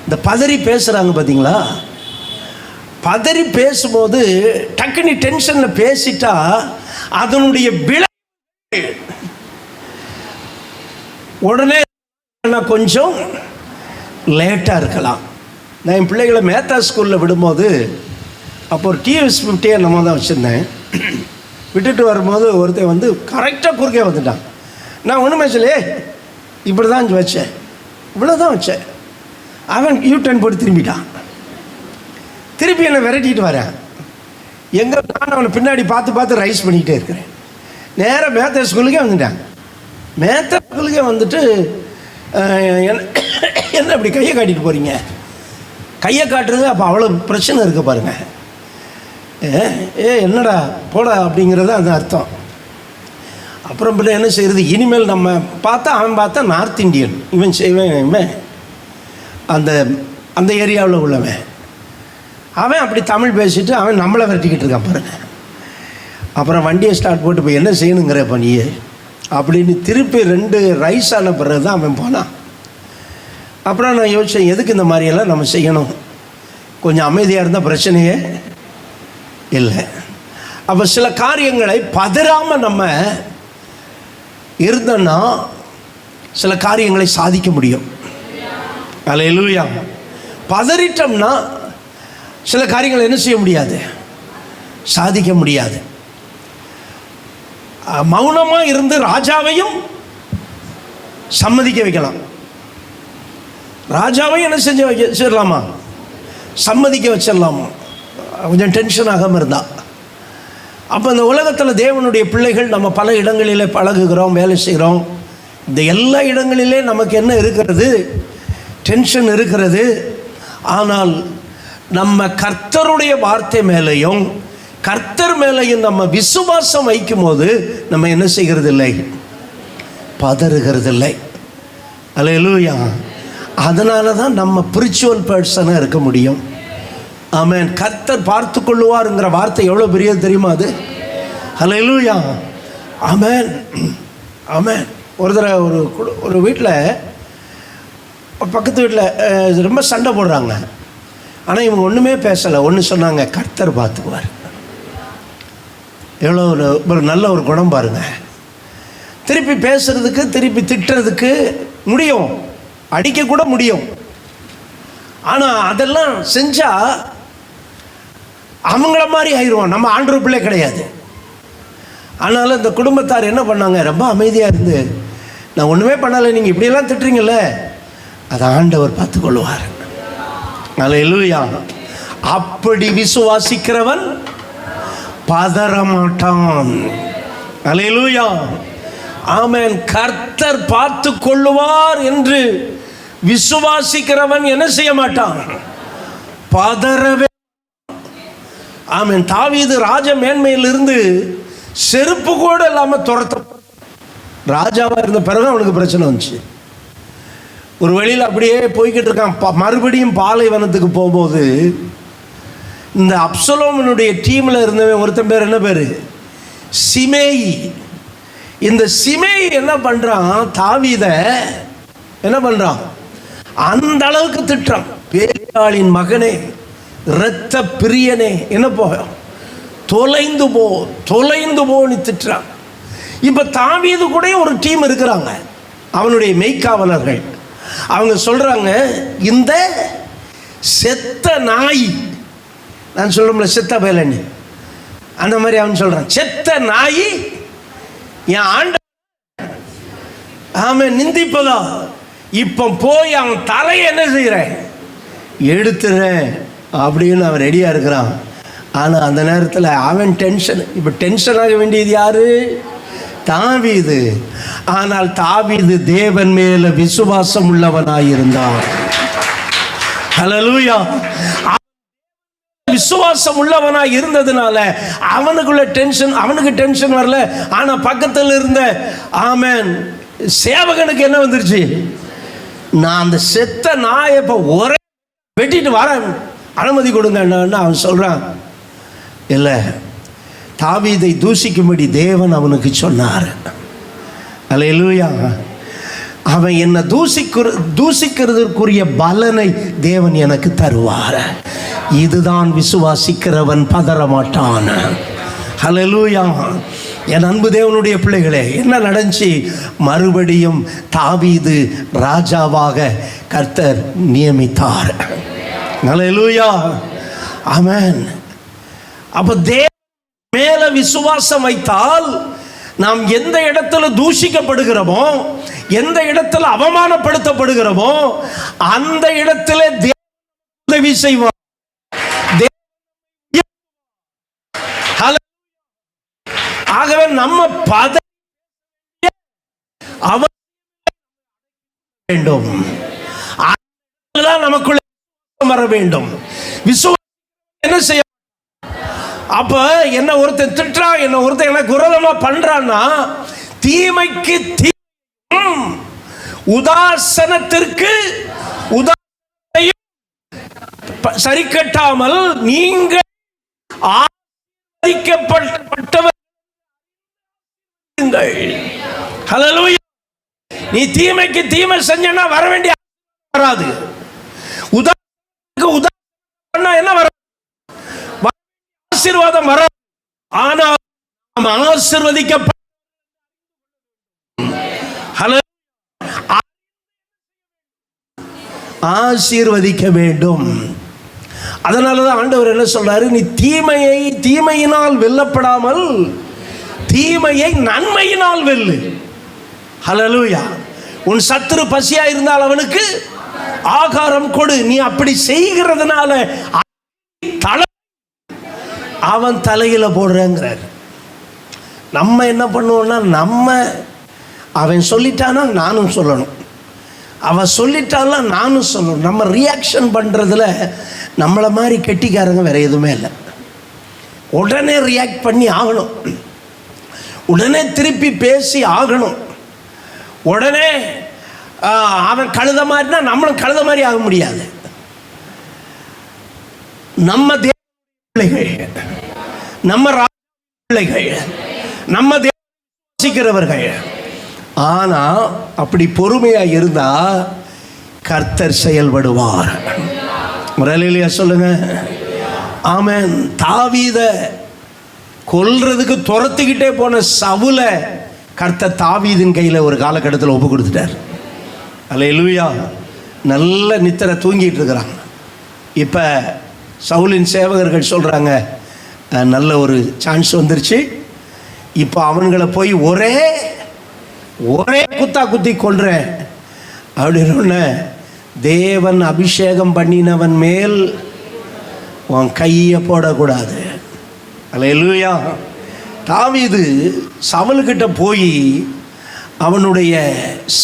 இந்த பதறி பேசுகிறாங்க பார்த்தீங்களா, பதறி பேசும்போது டக்குனி டென்ஷனில் பேசிட்டா அதனுடைய விளைவு உடனே கொஞ்சம் லேட்டாக இருக்கலாம். நான் என் பிள்ளைகளை மேத்தா ஸ்கூலில் விடும்போது அப்போ ஒரு டிவிஎஸ் 50 நம்ம தான் வச்சுருந்தேன். விட்டுட்டு வரும்போது ஒருத்தன் வந்து கரெக்டாக குறுக்கே வந்துட்டான். நான் ஒன்றுமே சொல்லி இப்படி தான் வச்சேன், இவ்வளோ தான் வச்சேன். அவன் U-turn போட்டு திரும்பிட்டான். திருப்பி என்னை விரட்டிட்டு வரேன். நான் அவனை பின்னாடி பார்த்து ரைஸ் பண்ணிக்கிட்டே இருக்கிறேன். நேராக மேத்தா ஸ்கூலுக்கே வந்துட்டேன். மேத்தா ஸ்கூலுக்கே வந்துட்டு என்ன இப்படி கையை காட்டிட்டு போகிறீங்க? கையை காட்டுறது அப்போ அவ்வளோ பிரச்சனை இருக்குது பாருங்கள். என்னடா போடா அப்படிங்கிறது அந்த அர்த்தம். அப்புறம் பின்ன என்ன செய்கிறது, இனிமேல் நம்ம பார்த்தா அவன் பார்த்தா நார்த் இந்தியன், இவன் செய்வேன், இவன் அந்த ஏரியாவில் உள்ளவன், அவன் அப்படி தமிழ் பேசிட்டு அவன் நம்மளை விரட்டிக்கிட்டு இருக்கான் பாருங்க. அப்புறம் வண்டியை ஸ்டார்ட் போட்டு இப்போ என்ன செய்யணுங்கிற பணியே அப்படின்னு திருப்பி 2 ரைஸ் ஆன பிறகு தான் அவன் போனான். அப்புறம் நான் யோசித்தேன், எதுக்கு இந்த மாதிரியெல்லாம் நம்ம செய்யணும், கொஞ்சம் அமைதியாக இருந்தால் பிரச்சனையே இல்லை. அப்போ சில காரியங்களை பதறாமல் நம்ம இருந்தோன்னா சில காரியங்களை சாதிக்க முடியும். அல்லேலூயா. பதறிட்டோம்னா சில காரியங்களை என்ன செய்ய முடியாது, சாதிக்க முடியாது. மௌனமாக இருந்து ராஜாவையும் சம்மதிக்க வைக்கலாம். ராஜாவையும் என்ன செஞ்சு வச்சிடலாமா, சம்மதிக்க வச்சிடலாமா, கொஞ்சம் டென்ஷன் ஆகாமல் இருந்தா. அப்போ இந்த உலகத்தில் தேவனுடைய பிள்ளைகள் நம்ம பல இடங்களிலே பழகுகிறோம், வேலை செய்கிறோம். இந்த எல்லா இடங்களிலே நமக்கு என்ன இருக்கிறது, டென்ஷன் இருக்கிறது. ஆனால் நம்ம கர்த்தருடைய வார்த்தை மேலேயும் கர்த்தர் மேலேயும் நம்ம விசுவாசம் வைக்கும் போது நம்ம என்ன செய்கிறது இல்லை, பதறுகிறதில்லை. அல்லேலூயா. அதனால தான் நம்ம ஸ்பிரிச்சுவல் பர்சனாக இருக்க முடியும். ஆமென். கர்த்தர் பார்த்து கொள்ளுவாருங்கிற வார்த்தை எவ்வளோ பெரியது தெரியுமா அது? அல்லேலூயா. ஆமென், ஆமென். ஒரு தடவை ஒரு வீட்டில், பக்கத்து வீட்டில் ரொம்ப சண்டை போடுறாங்க. ஆனால் இவங்க ஒன்றுமே பேசலை. ஒன்று சொன்னாங்க, கர்த்தர் பார்த்துக்குவார். எவ்வளோ ஒரு நல்ல ஒரு குணம் பாருங்க. திருப்பி பேசுறதுக்கு, திருப்பி திட்டுறதுக்கு முடியும், அடிக்கக்கூட முடியும். ஆனால் அதெல்லாம் செஞ்சால் அவங்கள மாதிரி ஆயிடுவோம். நம்ம ஆண்டவர் பிள்ளை கிடையாது. ஆனாலும் இந்த குடும்பத்தார் என்ன பண்ணாங்க, ரொம்ப அமைதியாக இருந்து, நான் ஒன்றுமே பண்ணலை, நீங்கள் இப்படியெல்லாம் திட்டுறீங்கல்ல, அதை ஆண்டவர் பார்த்துக்கொள்வார். அல்லேலூயா. அப்படி விசுவாசிக்கிறவன் பதறமாட்டான். அல்லேலூயா. ஆமென். கர்த்தர் பார்த்து கொள்ளுவார் என்று விசுவாசிக்கிறவன் என்ன செய்ய மாட்டான்? பதறவே. ஆமென். தாவீது ராஜ மேன்மையிலிருந்து செருப்பு கூட இல்லாமல் துரத்த, ராஜாவாக இருந்த பிறகு அவனுக்கு பிரச்சனை வந்துச்சு. ஒரு வழியில் அப்படியே போய்கிட்டு இருக்கான். மறுபடியும் பாலைவனத்துக்கு போகும்போது இந்த அப்சலோமனுடைய டீமில் இருந்தவன் ஒருத்தன் பேர், என்ன பேர்? சிமேயி. இந்த சிமேயி என்ன பண்ணுறான், தாவீதை என்ன பண்ணுறான், அந்த அளவுக்கு திட்டுறான். பேலியாளின் மகனே, இரத்த பிரியனே, என்ன தொலைந்து போ, தொலைந்து போன்னு திட்டுறான். இப்போ தாவீது கூட ஒரு டீம் இருக்கிறாங்க, அவனுடைய மெய்க்காவலர்கள். அவங்க சொல்கிறாங்க, இந்த செத்த நாய், நான் சொல்கிறோம்ல செத்த வேலைன்னு, அந்த மாதிரி அவன் சொல்கிறான், செத்த நாய் என் ஆண்ட அவன் நிந்திப்பதா, இப்போ போய் அவன் தலையை என்ன செய்கிறேன், எடுத்துறேன் அப்படின்னு அவன் ரெடியாக இருக்கிறான். ஆனால் அந்த நேரத்தில் அவன் டென்ஷன். இப்போ டென்ஷன் ஆக வேண்டியது யாரு? தாவீது. ஆனால் தாவீது தேவன் மேல விசுவாசம் உள்ளவனாயிருந்தான். ஹல்லேலூயா. விசுவாசம் உள்ளவனாய் இருந்ததுனால அவனுக்குள்ள டென்ஷன், அவனுக்கு டென்ஷன் வரல. ஆனா பக்கத்தில் இருந்த ஆமென் சேவகனுக்கு என்ன வந்துருச்சு, நான் அந்த செத்த நாயை இப்போ ஒரே வெட்டிட்டு வரேன், அனுமதி கொடுங்க. அவன் சொல்றான், இல்லை, தாவீதை தூஷிக்கும்படி தேவன் அவனுக்கு சொன்னார். அல்லேலூயா. அவன் என்னை தூஷிக்கிறதுக்குரிய பலனை தேவன் எனக்கு தருவார். இதுதான் விசுவாசிக்கிறவன் பதறமாட்டான். அல்லேலூயா. என் அன்பு தேவனுடைய பிள்ளைகளே, என்ன நடந்துச்சு? மறுபடியும் தாவீது ராஜாவாக கர்த்தர் நியமித்தார். அல்லேலூயா. ஆமென். அப்போ தேவன் மேல விசுவாசம் வைத்தால் நாம் எந்த இடத்துல தூஷிக்கப்படுகிறோமோ, எந்த இடத்துல அவமானப்படுத்தப்படுகிறோமோ, அந்த இடத்துல உதவி செய்வார். ஆகவே நம்ம வேண்டும், நமக்குள்ள வர வேண்டும். விசுவாசம் என்ன செய்ய? அப்ப என்ன ஒருத்தன் திட்டுறான், என்ன ஒருத்தன் எனக்கு விரோதமா பண்றான்னா, தீமைக்கு உதாசனத்திற்கு சரி கட்டாமல் நீங்கள் ஆசீர்வதிக்கப்பட்டவர். ஹல்லேலூயா. நீ தீமைக்கு தீமை செஞ்சனா வர வேண்டிய வராது. உதாரணம் என்ன வர, ஆசீர்வாதம் வர. ஆனால் நாம் ஆசீர்வதிக்கப்பட்ட ஆசீர்வதிக்க வேண்டும். அதனாலதான் ஆண்டவர் என்ன சொல்றாரு, நீ தீமையினால் வெல்லப்படாமல் தீமையை நன்மையினால் வெல்லு. ஹல்லேலூயா. உன் சத்துரு பசியா இருந்தால் அவனுக்கு ஆகாரம் கொடு. நீ அப்படி செய்கிறதுனால அவன் தலையில போடுறேங்கிறார். நம்ம என்ன பண்ணுவோம்னா, நம்ம அவன் சொல்லிட்டானா நானும் சொல்லணும், அவன் சொல்லிட்டாலாம் நானும் சொல்லணும். நம்ம ரியாக்ஷன் பண்ணுறதுல நம்மளை மாதிரி கெட்டிக்காரங்க வேற எதுவுமே இல்லை. உடனே ரியாக்ட் பண்ணி ஆகணும், உடனே திருப்பி பேசி ஆகணும், உடனே அவன் கழுத மாதிரினா நம்மளும் கழுத மாதிரி ஆக முடியாது. நம்ம பிள்ளைகள், நம்ம பிள்ளைகள், நம்ம தேவசிக்கிறவர்கள். ஆனா அப்படி பொறுமையா இருந்தா கர்த்தர் செயல்படுவார். முரளியா சொல்லுங்க. ஆமென். தாவீத கொல்றதுக்கு துரத்திக்கிட்டே போன சவுல கர்த்தர் தாவீதின் கையில் ஒரு காலகட்டத்தில் ஒப்பு கொடுத்துட்டார். அல்லேலூயா. நல்ல நித்திரை தூங்கிட்டு இருக்கிறாங்க. இப்போ சவுலின் சேவகர்கள் சொல்கிறாங்க, நல்ல ஒரு சான்ஸ் வந்துருச்சு, இப்போ அவன்களை போய் ஒரே குத்தா குத்தி கொள்றேன் அப்படின்னு. தேவன் அபிஷேகம் பண்ணினவன் மேல் உன் கையை போடக்கூடாது. அல்லேலூயா. தாவீது சவுல்கிட்ட போய் அவனுடைய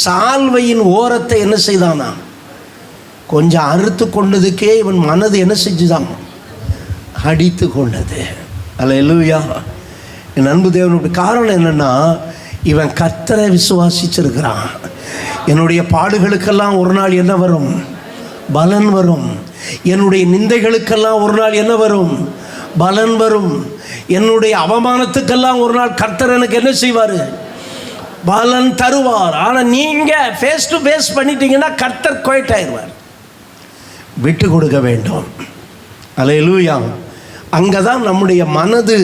சால்வையின் ஓரத்தை என்ன செய்தானா, கொஞ்சம் அறுத்து கொண்டதுக்கே இவன் மனது என்ன செஞ்சுதான், அடித்து கொண்டது. அல்லேலூயா. என் அன்பு தேவனுடைய காரணம் என்னன்னா, இவன் கர்த்தரை விசுவாசிச்சிருக்கிறான். என்னுடைய பாடுகளுக்கெல்லாம் ஒரு நாள் என்ன வரும், பலன் வரும். என்னுடைய நிந்தைகளுக்கெல்லாம் ஒரு நாள் என்ன வரும், பலன் வரும். என்னுடைய அவமானத்துக்கெல்லாம் ஒரு நாள் கர்த்தர் எனக்கு என்ன செய்வார், பலன் தருவார். ஆனால் நீங்கள் ஃபேஸ் டு ஃபேஸ் பண்ணிட்டீங்கன்னா கர்த்தர் குவைட் ஆயிடுவார். விட்டு கொடுக்க வேண்டும். அல்லேலூயா. அங்கே தான் நம்முடைய மனது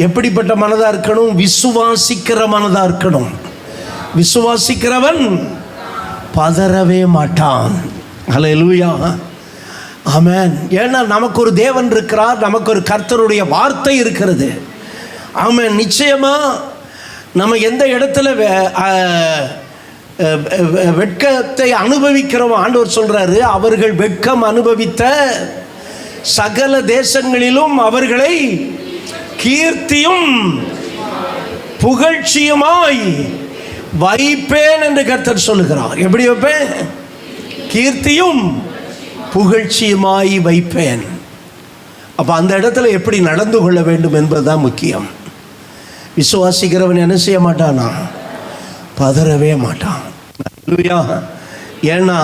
எப்படிப்பட்ட மனதாக இருக்கணும், விசுவாசிக்கிற மனதாக இருக்கணும். விசுவாசிக்கிறவன் பதறவே மாட்டான். அல்லேலூயா. ஆமென். ஏன்னா நமக்கு ஒரு தேவன் இருக்கிறார், நமக்கு ஒரு கர்த்தருடைய வார்த்தை இருக்கிறது. ஆமென். நிச்சயமா நம்ம எந்த இடத்துல வெட்கத்தை அனுபவிக்கிறோம், ஆண்டவர் சொல்றாரு, அவர்கள் வெட்கம் அனுபவித்த சகல தேசங்களிலும் அவர்களை கீர்த்தியும் புகழ்ச்சியுமாய் வைப்பேன் என்று கர்த்தர் சொல்லுகிறார். எப்படி வைப்பேன்? கீர்த்தியும் புகழ்ச்சியுமாய் வைப்பேன். அப்போ அந்த இடத்துல எப்படி நடந்து கொள்ள வேண்டும் என்பதுதான் முக்கியம். விசுவாசிக்கிறவன் என்ன செய்ய மாட்டானா, பதறவே மாட்டான். ஏன்னா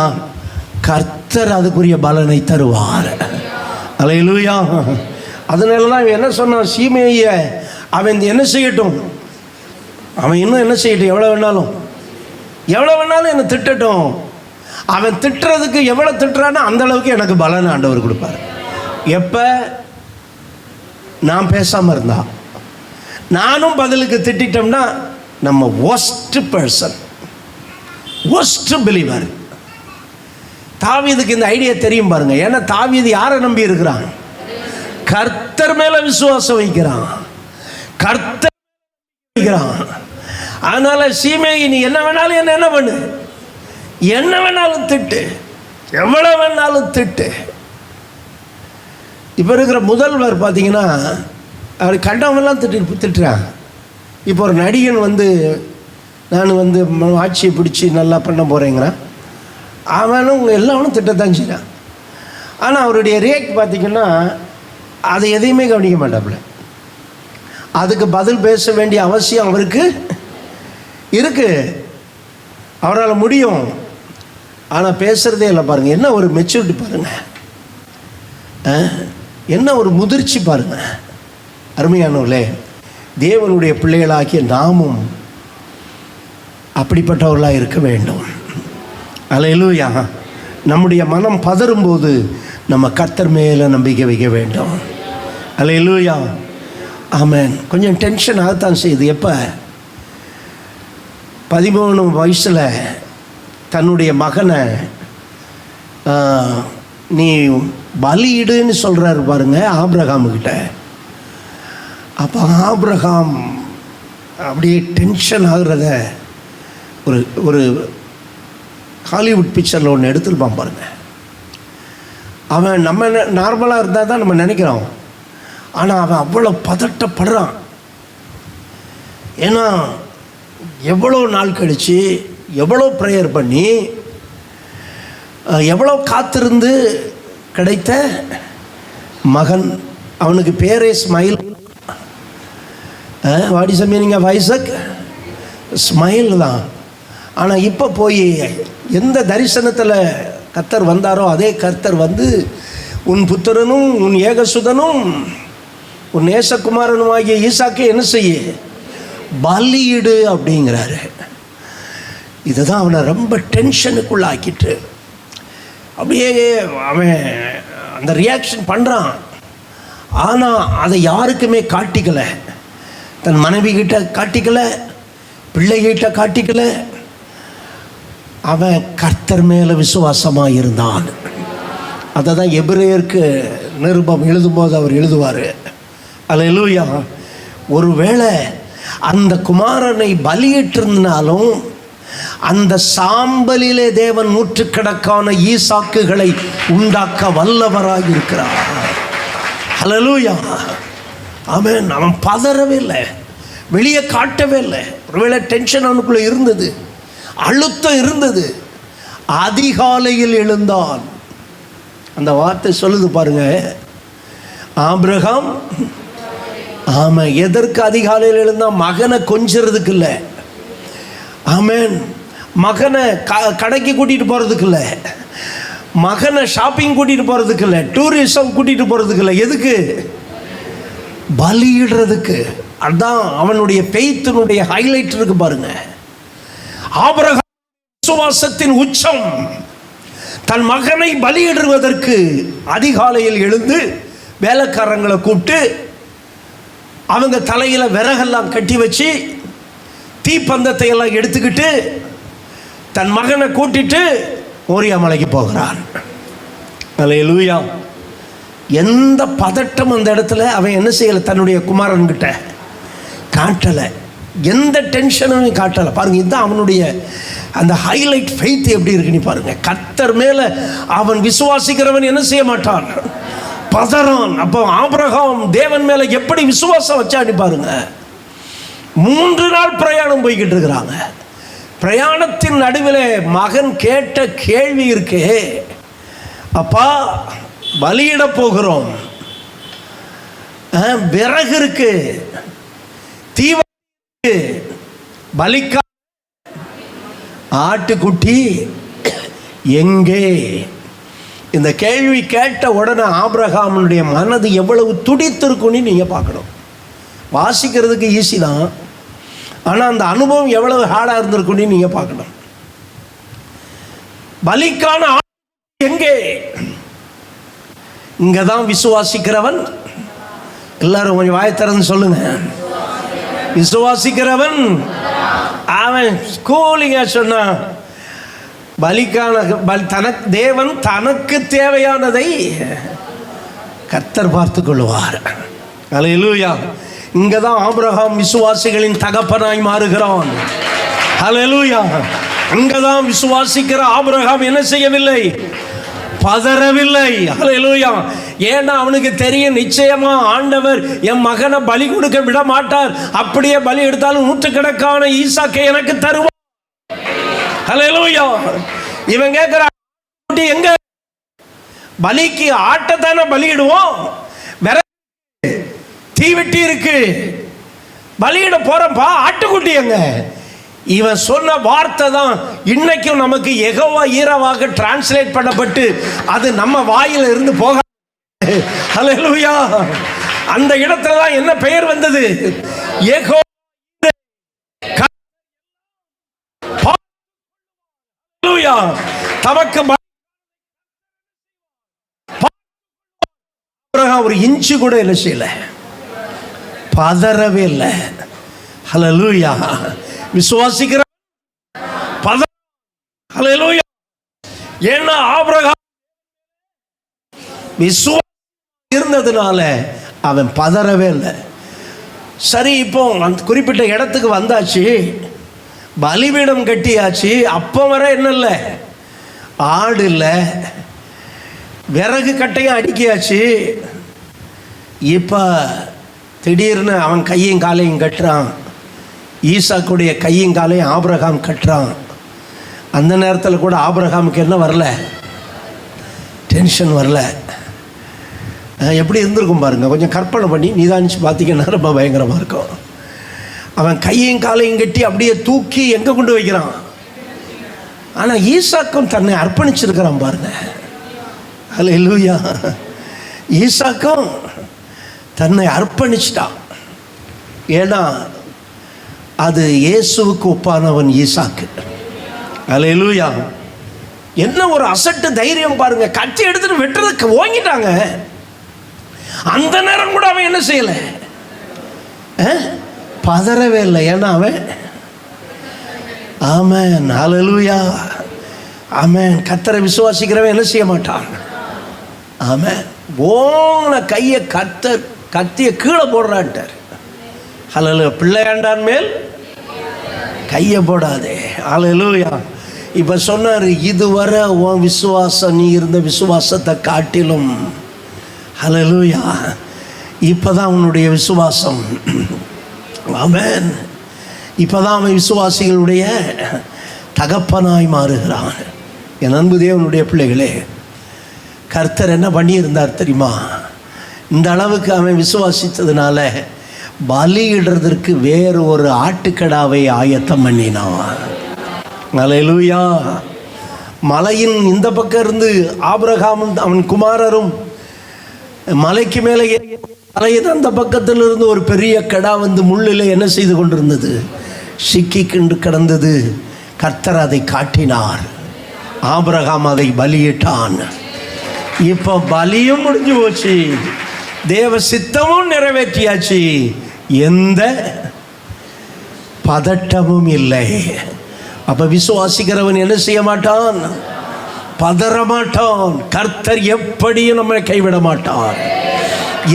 கர்த்தர் அதுக்குரிய பலனை தருவார். அல்லேலூயா. அதனால தான் என்ன சொன்னான், சீமைய அவன் என்ன செய்யட்டும், அவன் இன்னும் என்ன செய்யட்டும், எவ்வளோ வேணாலும் என்னை திட்டட்டும். அவன் திட்டுறதுக்கு எவ்வளோ திட்டுறானோ அந்த அளவுக்கு எனக்கு பலன் ஆண்டவர் கொடுப்பார். எப்போ நான் பேசாமல் இருந்தா, நானும் பதிலுக்கு திட்டோம்னா நம்ம ஒஸ்ட் பர்சன், ஒஸ்ட் பிலீவர். தாவீதுக்கு இந்த ஐடியா தெரியும் பாருங்க. ஏன்னா தாவீது யாரை நம்பி இருக்கிறான், கர்த்தர் மேல விசுவாசம் வைக்கிறான், கர்த்தர் வைக்கிறான். அதனால சீமையை நீ என்ன வேணாலும் என்ன பண்ணு, என்ன வேணாலும் திட்டு, எவ்வளவு வேணாலும் திட்டு. இப்போ இருக்கிற முதல்வர் பார்த்தீங்கன்னா அவர் கண்டவங்கெல்லாம் திட்டுறான். இப்போ ஒரு நடிகன் வந்து நான் வந்து ஆட்சியை பிடிச்சி நல்லா பண்ண போகிறேங்கிறான். அவனும் எல்லாரும் திட்டத்தான் செய்கிறான். ஆனால் அவருடைய ரியாக்ட் பார்த்திங்கன்னா அதை எதையுமே கவனிக்க மாட்டாப்புல. அதுக்கு பதில் பேச வேண்டிய அவசியம் அவருக்கு இருக்குது, அவரால் முடியும். ஆனால் பேசுகிறதே இல்லை. பாருங்கள், என்ன ஒரு மெச்சூரிட்டி பாருங்கள், என்ன ஒரு முதிர்ச்சி பாருங்கள். அருமையானவர்களே, தேவனுடைய பிள்ளைகளாகிய நாமும் அப்படிப்பட்டவர்களாக இருக்க வேண்டும். அல்லேலூயா. நம்முடைய மனம் பதறும்போது நம்ம கர்த்தர் மேலே நம்பிக்கை வைக்க வேண்டும். அல்லேலூயா. ஆமென். கொஞ்சம் டென்ஷன் ஆகத்தான் செய்யுது. எப்போ 13 வயசில் தன்னுடைய மகனை நீ பலியிடுன்னு சொல்கிறாரு பாருங்க ஆபிரகாமுக்கிட்ட. அப்போ ஆபிரகாம் அப்படியே டென்ஷன் ஆகுறத ஒரு ஹாலிவுட் பிக்சரில் ஒன்று எடுத்துருப்பான் பாருங்க. அவன் நம்ம நார்மலாக இருந்தால் தான் நம்ம நினைக்கிறோம், ஆனால் அவன் அவ்வளோ பதட்டப்படுறான். ஏன்னா எவ்வளோ நாள் கழித்து எவ்வளோ ப்ரேயர் பண்ணி எவ்வளோ காத்திருந்து கிடைத்த மகன். அவனுக்கு பேரே smile. What is the meaning of Isaac? Smile தான். ஆனால் இப்போ போய் எந்த தரிசனத்தில் கர்த்தர் வந்தாரோ அதே கர்த்தர் வந்து உன் புத்திரனும் உன் ஏகசுதனும் உன் நேசகுமாரனும் ஆகிய ஈசாக்கை என்ன செய்ய பலியிடு அப்படிங்கிறாரு. இதுதான் அவனை ரொம்ப டென்ஷனுக்குள்ள ஆக்கிட்டு அப்படியே அவன் அந்த ரியாக்ஷன் பண்ணுறான். ஆனால் அதை யாருக்குமே காட்டிக்கலை. தன் மனைவி கிட்ட காட்டிக்கலை, பிள்ளைகிட்ட காட்டிக்கலை. அவன் கர்த்தர் மேலே விசுவாசமாக இருந்தான். அதை தான் எபிரேயருக்கு நிருபம் எழுதும்போது அவர் எழுதுவார். அல்லேலூயா. ஒருவேளை அந்த குமாரனை பலியிட்டிருந்தாலும் அந்த சாம்பலிலே தேவன் நூற்றுக்கணக்கான ஈசாக்குகளை உண்டாக்க வல்லவராக இருக்கிறார். அல்லேலூயா. ஆமென். அவன் பதறவே இல்லை, வெளியே காட்டவே இல்லை. ஒருவேளை டென்ஷன் அவனுக்குள்ளே இருந்தது, அழுத்தம் இருந்தது. அதிகாலையில் எழுந்தான். அந்த வார்த்தை சொல்லுது பாருங்க, ஆபிரகாம். ஆமாம், எதற்கு அதிகாலையில் எழுந்தான்? மகனை கொஞ்சறதுக்கு இல்லை. ஆமென். மகனை கடைக்கு கூட்டிகிட்டு போகிறதுக்கு இல்லை, மகனை ஷாப்பிங் கூட்டிகிட்டு போகிறதுக்கு இல்லை, டூரிசம் கூட்டிகிட்டு போகிறதுக்கு இல்லை. எதுக்கு? பலியிடுறதுக்கு. அதுதான் அவனுடைய பெய்த்தினுடைய ஹைலைட் இருக்கு பாருங்க. ஆபிரகாம் விசுவாசத்தின் உச்சம். தன் மகனை பலியிடுவதற்கு அதிகாலையில் எழுந்து வேலைக்காரங்களை கூப்பிட்டு அவங்க தலையில் விறகெல்லாம் கட்டி வச்சு தீப்பந்தத்தை எல்லாம் எடுத்துக்கிட்டு தன் மகனை கூட்டிட்டு மோரியா மலைக்கு போகிறான். அல்லேலூயா. எந்த பதட்டம் அந்த இடத்துல அவன் என்ன செய்யலை, தன்னுடைய குமாரன்கிட்ட காட்டலை, எந்த டென்ஷனும் காட்டலை. பாருங்க, இதுதான் அவனுடைய அந்த ஹைலைட் ஃபெய்த் எப்படி இருக்குன்னு பாருங்க. கர்த்தர் மேலே அவன் விசுவாசிக்கிறவன் என்ன செய்ய மாட்டான், பதறான். அப்போ ஆபிரகாம் தேவன் மேலே எப்படி விசுவாசம் வச்சான்னு பாருங்க. 3 நாள் பிரயாணம் போய்கிட்டு இருக்கிறாங்க. பிரயாணத்தின் நடுவில் மகன் கேட்ட கேள்வி இருக்கே, அப்பா பலியிட போகிறோம், விறகு இருக்கு, தீவ பலிக்கா ஆட்டுக்குட்டி எங்கே? இந்த கேள்வி கேட்ட உடனே ஆபிரகாமுடைய மனது எவ்வளவு துடித்திருக்குன்னு நீங்கள் பார்க்கணும். வாசிக்கிறதுக்கு ஈஸி தான், ஆனால் அந்த அனுபவம் எவ்வளவு ஹார்டாக இருந்திருக்குன்னு நீங்கள் பார்க்கணும். பலிக்கான எங்கே? இங்கே தான் விசுவாசிக்கிறவன். எல்லாரும் கொஞ்சம் வாயை திறந்து சொல்லுங்க, விசுவாசிக்கிறவன். அவன் ஸ்கூலிங்க சொன்னான், பலிக்கான தனக்கு தேவன் தனக்கு தேவையானதை கர்த்தர் பார்த்து கொள்வார். அல்லேலூயா. இங்கே தான் ஆபிரகாம் விசுவாசிகளின் தகப்பனாய் மாறுகிறான். அல்லேலூயா. அங்கே தான் விசுவாசிக்கிற ஆபிரகாம் என்ன செய்யவில்லை, பதறவில்லை. அல்லேலூயா. ஏன்னா அவனுக்கு தெரியும், நிச்சயமா ஆண்டவர் என் மகனை பலி கொடுக்க விட மாட்டார். அப்படியே பலி எடுத்தாலும் நூற்றுக்கணக்கான ஈசாக்கை எனக்கு தருவார். அல்லேலூயா. இவன் கேட்கிறான், எங்க பலிக்கு ஆட்டத்தானே பலியிடுவோம், வேற தீவெட்டி இருக்கு, பலியிட போறப்பா, ஆட்டுக்குட்டி எங்க? இவன் சொன்ன வார்த்தை தான் இன்னைக்கும் நமக்கு யெகோவா ஈரவாக டிரான்ஸ்லேட் பண்ணப்பட்டு அது நம்ம வாயில இருந்து போக. அல்லேலூயா. அந்த இடத்துல தான் என்ன பெயர் வந்தது, யெகோவா. தமக்கு ஒரு இன்ச்சு கூட இல்லை செய்யல, பதறவே இல்லை. ஹல்லேலூயா. விசுவாசிக்கிற பதற. ஹல்லேலூயா. ஏன்னா ஆபிரகாம் விசுவாசம் இருந்ததுனால அவன் பதறவே இல்லை. சரி, இப்போ அந்த குறிப்பிட்ட இடத்துக்கு வந்தாச்சு, பலிபீடம் கட்டியாச்சு. அப்போ வர என்ன இல்லை, ஆடு இல்லை, விறகு கட்டையும் அடுக்கியாச்சு. இப்போ திடீர்னு அவன் கையும் காலையும் கட்டுறான். ஈசாக்குடைய கையும் காலையும் ஆபிரகாம் கட்டுறான். அந்த நேரத்தில் கூட ஆபிரகாமுக்கு என்ன வரல, டென்ஷன் வரல. எப்படி இருந்திருக்கும் பாருங்க, கொஞ்சம் கற்பனை பண்ணி நிதானிச்சு பார்த்தீங்கன்னா ரொம்ப பயங்கரமாக இருக்கும். அவன் கையும் காலையும் கட்டி அப்படியே தூக்கி எங்கே கொண்டு வைக்கிறான், ஆனால் ஈசாக்கும் தன்னை அர்ப்பணிச்சிருக்கிறான் பாருங்க. அல்லேலூயா. ஈசாக்கும் தன்னை அர்ப்பணிச்சிட்டான். ஏன்னா அது இயேசுவுக்கு ஒப்பானவன் ஈசாக்கு. அல்லேலூயா. என்ன ஒரு அசட்டு தைரியம் பாருங்க. கத்தி எடுத்துட்டு வெட்டுறதுக்கு ஓங்கிட்டாங்க. அந்த நேரம் கூட அவன் என்ன செய்யலை, பதறவே இல்லை. ஏன்னா அவன் ஆமென், ஹல்லேலூயா, ஆமென். கர்த்தரை விசுவாசிக்கிறவன் என்ன செய்ய மாட்டான். ஆமென். ஓன கையை கத்திய கீழே போடுறான்ட்டார். ஹல்லேலூயா. பிள்ளையாண்டான் மேல் கையை போடாதே. ஹல்லேலூயா. இப்போ சொன்னார், இதுவரை உன் விசுவாசம் நீ இருந்த விசுவாசத்தை காட்டிலும், ஹல்லேலூயா, இப்போதான் உன்னுடைய விசுவாசம், ஆமென், இப்போதான் அவன் விசுவாசிகளுடைய தகப்பனாய் மாறுகிறான். என் அன்பு தேவனுடைய பிள்ளைகளே, கர்த்தர் என்ன பண்ணியிருந்தார் தெரியுமா? இந்த அளவுக்கு அவன் விசுவாசித்ததுனால பலியிடுறதற்கு வேறு ஒரு ஆட்டுக்கடாவை ஆயத்தம் பண்ணினான். அல்லேலூயா. மலையின் இந்த பக்கம் இருந்து ஆபிரகாமும் அவன் குமாரரும் மலைக்கு மேலே மலையின் அந்த பக்கத்தில் இருந்து ஒரு பெரிய கடா வந்து முள்ளில் என்ன செய்து கொண்டிருந்தது, சிக்கிக்கொண்டு கிடந்தது. கர்த்தர் அதை காட்டினார். ஆபிரகாம் அதை பலியிட்டான். இப்போ பலியும் முடிஞ்சு போச்சு, தேவ சித்தமும் நிறைவேற்றியாச்சு. எந்த பதட்டமும் இல்லை. அப்ப விசுவாசிக்கிறவன் என்ன செய்ய மாட்டான், பதற மாட்டான். கர்த்தர் எப்படியும் நம்மை கைவிட மாட்டார்,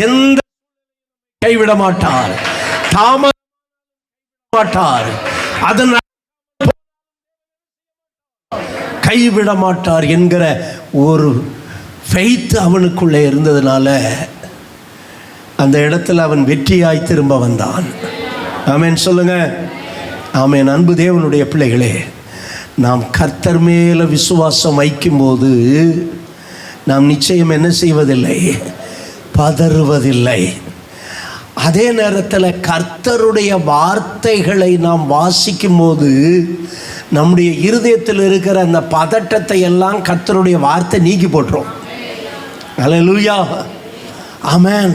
எந்த கைவிட மாட்டார், தாமத மாட்டார், அதன் கைவிட மாட்டார் என்கிற ஒரு ஃபெய்த் அவனுக்குள்ளே இருந்ததுனால அந்த இடத்துல அவன் வெற்றியாய் திரும்ப வந்தான். ஆமென் சொல்லுங்க. ஆமென். அன்பு தேவனுடைய பிள்ளைகளே, நாம் கர்த்தர் மேல விசுவாசம் வைக்கும்போது நாம் நிச்சயம் என்ன செய்வதில்லை, பதறுவதில்லை. அதே நேரத்தில் கர்த்தருடைய வார்த்தைகளை நாம் வாசிக்கும் போது நம்முடைய இருதயத்தில் இருக்கிற அந்த பதட்டத்தை எல்லாம் கர்த்தருடைய வார்த்தை நீக்கி போட்டுரும். அல்லேலூயா, ஆமென்.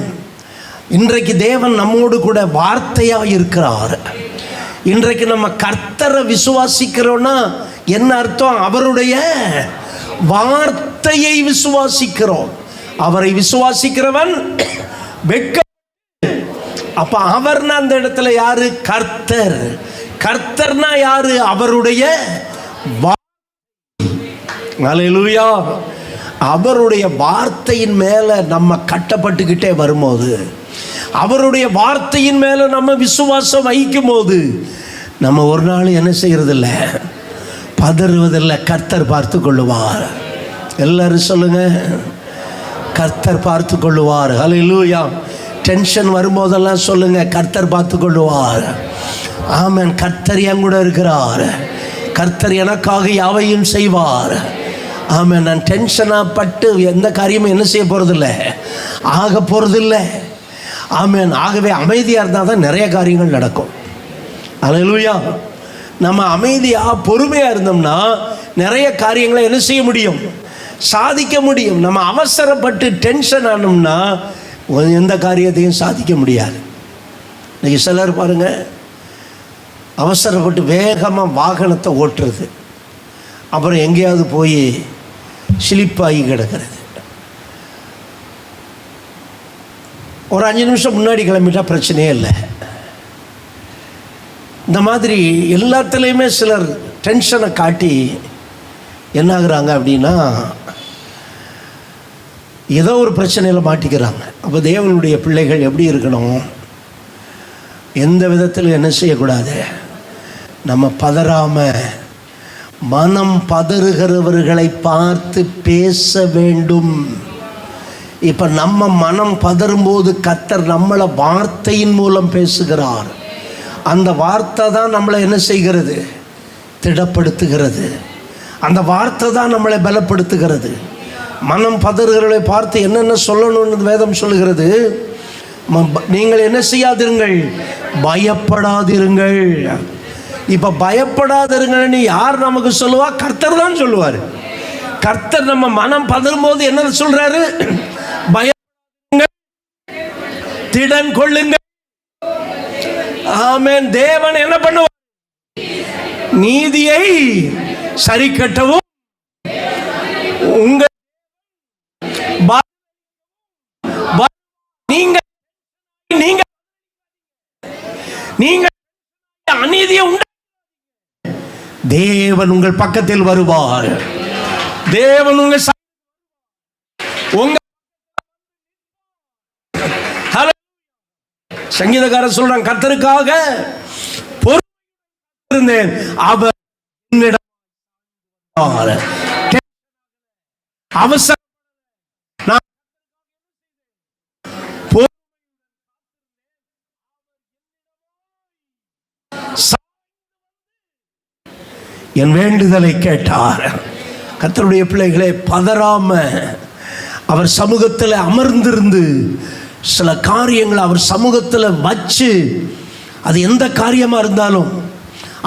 இன்றைக்கு தேவன் நம்மோடு கூட வார்த்தையாக இருக்கிறார். இன்றைக்கு நம்ம கர்த்தரை விசுவாசிக்கிறோன்னா என்ன அர்த்தம்? அவருடைய வார்த்தையை விசுவாசிக்கிறோம். அவரை விசுவாசிக்கிறவன் வெட்க. அப்ப அவர்னா அந்த இடத்துல யாரு? கர்த்தர். கர்த்தர்னா யாரு? அவருடைய அல்லேலூயா. அவருடைய வார்த்தையின் மேல நம்ம கட்டப்பட்டுக்கிட்டே வரும்போது, அவருடைய வார்த்தையின் மேல நம்ம விசுவாசம் வைக்கும் போது நம்ம ஒரு நாள் என்ன செய்யறதில்ல, பதறுவதில்லை. கர்த்தர் பார்த்து கொள்ளுவார். எல்லாரும் சொல்லுங்க, கர்த்தர் பார்த்து கொள்ளுவார். அல்லேலூயா. டென்ஷன் வரும்போதெல்லாம் சொல்லுங்க, கர்த்தர் பார்த்து கொள்ளுவார். ஆமென். கர்த்தர் என் கூட இருக்கிறார். கர்த்தர் எனக்காக யாவையும் செய்வார். ஆமென். நான் டென்ஷனாக பட்டு எந்த காரியமும் என்ன செய்ய போகிறதில்ல, ஆக போகிறதில்ல. ஆமென். ஆகவே அமைதியாக இருந்தால் தான் நிறைய காரியங்கள் நடக்கும். அல்லேலூயா. நம்ம அமைதியாக பொறுமையாக இருந்தோம்னா நிறைய காரியங்களை என்ன செய்ய முடியும், சாதிக்க முடியும். நம்ம அவசரப்பட்டு டென்ஷன் ஆனோம்னா எந்த காரியத்தையும் சாதிக்க முடியாது. இன்றைக்கி சிலர் பாருங்கள், அவசரப்பட்டு வேகமாக வாகனத்தை ஓட்டுறது, அப்புறம் எங்கேயாவது போய் ஸ்லிப்பாகி கிடக்கிறது. ஒரு 5 நிமிஷம் முன்னாடி கிளம்பிட்டா பிரச்சனையே இல்லை. இந்த மாதிரி எல்லாத்துலேயுமே சிலர் டென்ஷனை காட்டி என்ன ஆகுறாங்க அப்படின்னா ஏதோ ஒரு பிரச்சனையில் மாட்டிக்கிறாங்க. அப்போ தேவனுடைய பிள்ளைகள் எப்படி இருக்கணும், எந்த விதத்தில் என்ன செய்யக்கூடாது, நம்ம பதறாமல் மனம் பதறுகிறவர்களை பார்த்து பேச வேண்டும். இப்போ நம்ம மனம் பதறும்போது கர்த்தர் நம்மளை வார்த்தையின் மூலம் பேசுகிறார். அந்த வார்த்தை தான் நம்மளை என்ன செய்கிறது, திடப்படுத்துகிறது. அந்த வார்த்தை தான் நம்மளை பலப்படுத்துகிறது. மனம் பதறுகிறவர்களை பார்த்து என்னென்ன சொல்லணும்னு வேதம் சொல்லுகிறது. நீங்கள் என்ன செய்யாதிருங்கள், பயப்படாதிருங்கள். இப்ப பயப்படாதிருங்கன்னு யார் நமக்கு சொல்லுவா? கர்த்தர் தான் சொல்லுவார். கர்த்தர் நம்ம மனம் பதறும் போது என்ன சொல்றாரு? பயப்படுங்க, திடன் கொள்ளுங்க. ஆமென். தேவன் என்ன பண்ணுவார்? நீதியை சரி கட்டவும் உங்க நீங்க நீங்க நீங்க அநீதியை உண்டு, தேவன் உங்கள் பக்கத்தில் வருவார். தேவன் உங்க சங்கீதக்காரர் சொல்றான், கர்த்தருக்காக பொறுத்திருந்தேன், அவர் அவசர என் வேண்டுதலை கேட்டார். கர்த்தருடைய பிள்ளைகளே, பதறாம அவர் சமூகத்தில் அமர்ந்திருந்து சில காரியங்களை அவர் சமூகத்தில் வச்சு, அது எந்த காரியமாக இருந்தாலும்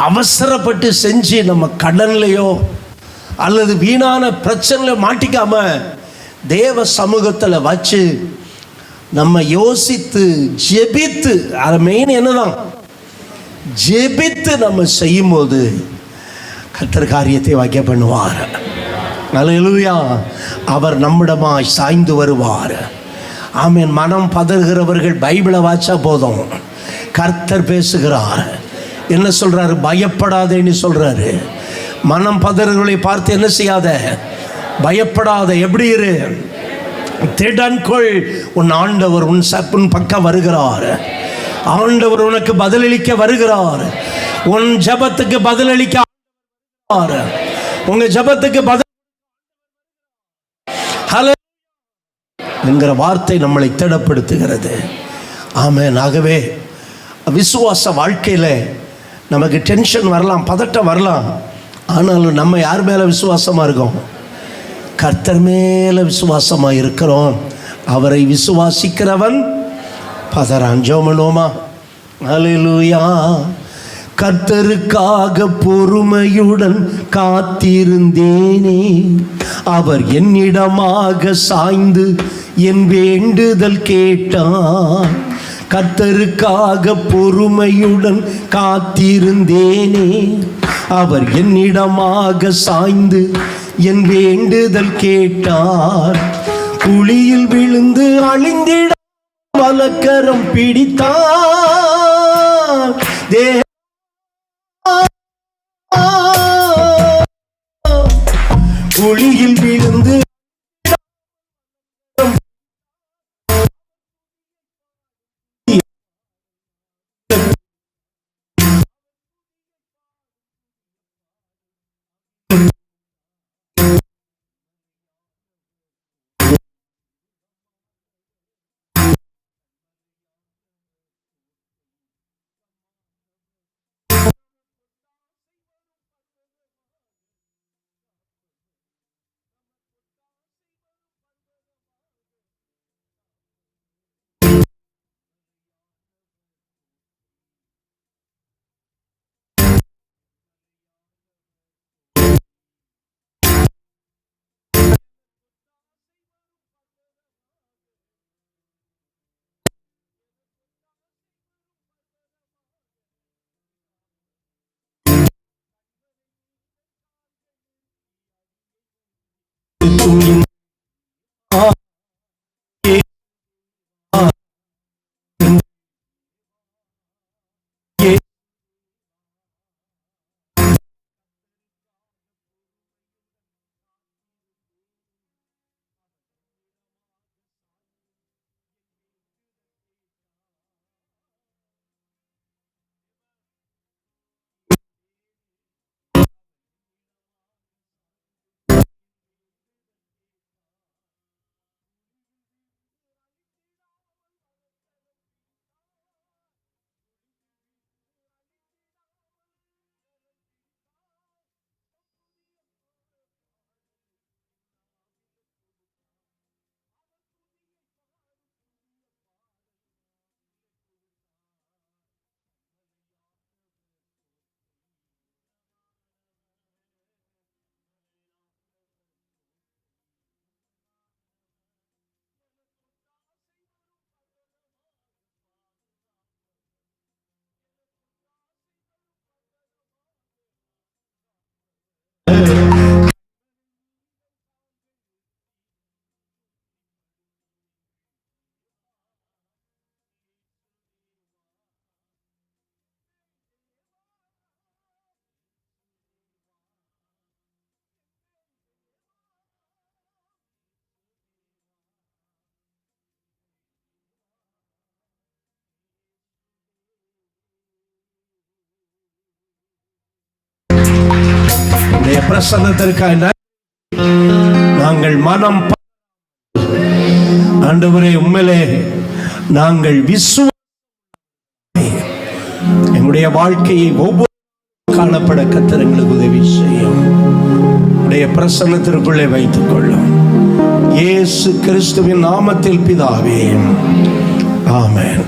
அவசரப்பட்டு செஞ்சு நம்ம கடன்லையோ அல்லது வீணான பிரச்சனையில மாட்டிக்காம தேவ சமூகத்தில் வச்சு நம்ம யோசித்து ஜெபித்து, அது மெயின் என்னதான், ஜெபித்து நம்ம செய்யும்போது கர்த்தர் காரியத்தை வாக்கிய பண்ணுவார். அல்லேலூயா. அவர் நம்மிடமாய் சாய்ந்து வருவார். ஆமென். மனம் பதறுகிறவர்கள் பைபிளை வாச்சா போதும், கர்த்தர் பேசுகிறார். என்ன சொல்றாரு? பயப்படாதேன்னு சொல்றாரு. மனம் பதறுகளை பார்த்து என்ன செய்யாத, பயப்படாத, எப்படி இரு, திடன் கொள். உன் ஆண்டவர் உன் பக்கம் வருகிறார். ஆண்டவர் உனக்கு பதிலளிக்க வருகிறார். உன் ஜெபத்துக்கு பதிலளிக்க, உங்க ஜெபத்துக்கு பதில் என்கிற வார்த்தை நம்மளை திடப்படுத்துகிறது. ஆமென். ஆகவே விசுவாச வாழ்க்கையில் நமக்கு டென்ஷன் வரலாம், பதட்டம் வரலாம். ஆனாலும் நம்ம யார் மேலே விசுவாசமாக இருக்கோம்? கர்த்தர் மேலே விசுவாசமாக இருக்கிறோம். அவரை விசுவாசிக்கிறவன் பதறான். ஜெபமனோமா. அல்லேலூயா. கர்த்தருக்காக பொறுமையுடன் காத்திருந்தேனே, அவர் என்னிடமாக சாய்ந்து என் வேண்டுதல் கேட்டார். கர்த்தருக்காக பொறுமையுடன் காத்திருந்தேனே, அவர் என்னிடமாக சாய்ந்து என் வேண்டுதல் கேட்டார். குழியில் விழுந்து அழிந்திட வலக்கரம் பிடித்தார். குழியில் விழுந்து பிரசன்னத்திற்காக நாங்கள் மனம் ஆண்டவரே உம்மிலே நாங்கள் எங்களுடைய வாழ்க்கையை ஒவ்வொரு காணப்பட கர்த்தர் எங்களுக்கு உதவி செய்யும். உடைய பிரசன்னத்திற்குள்ளே வைத்துக் கொள்ளும். இயேசு கிறிஸ்துவின் நாமத்தில் பிதாவே, ஆமென்.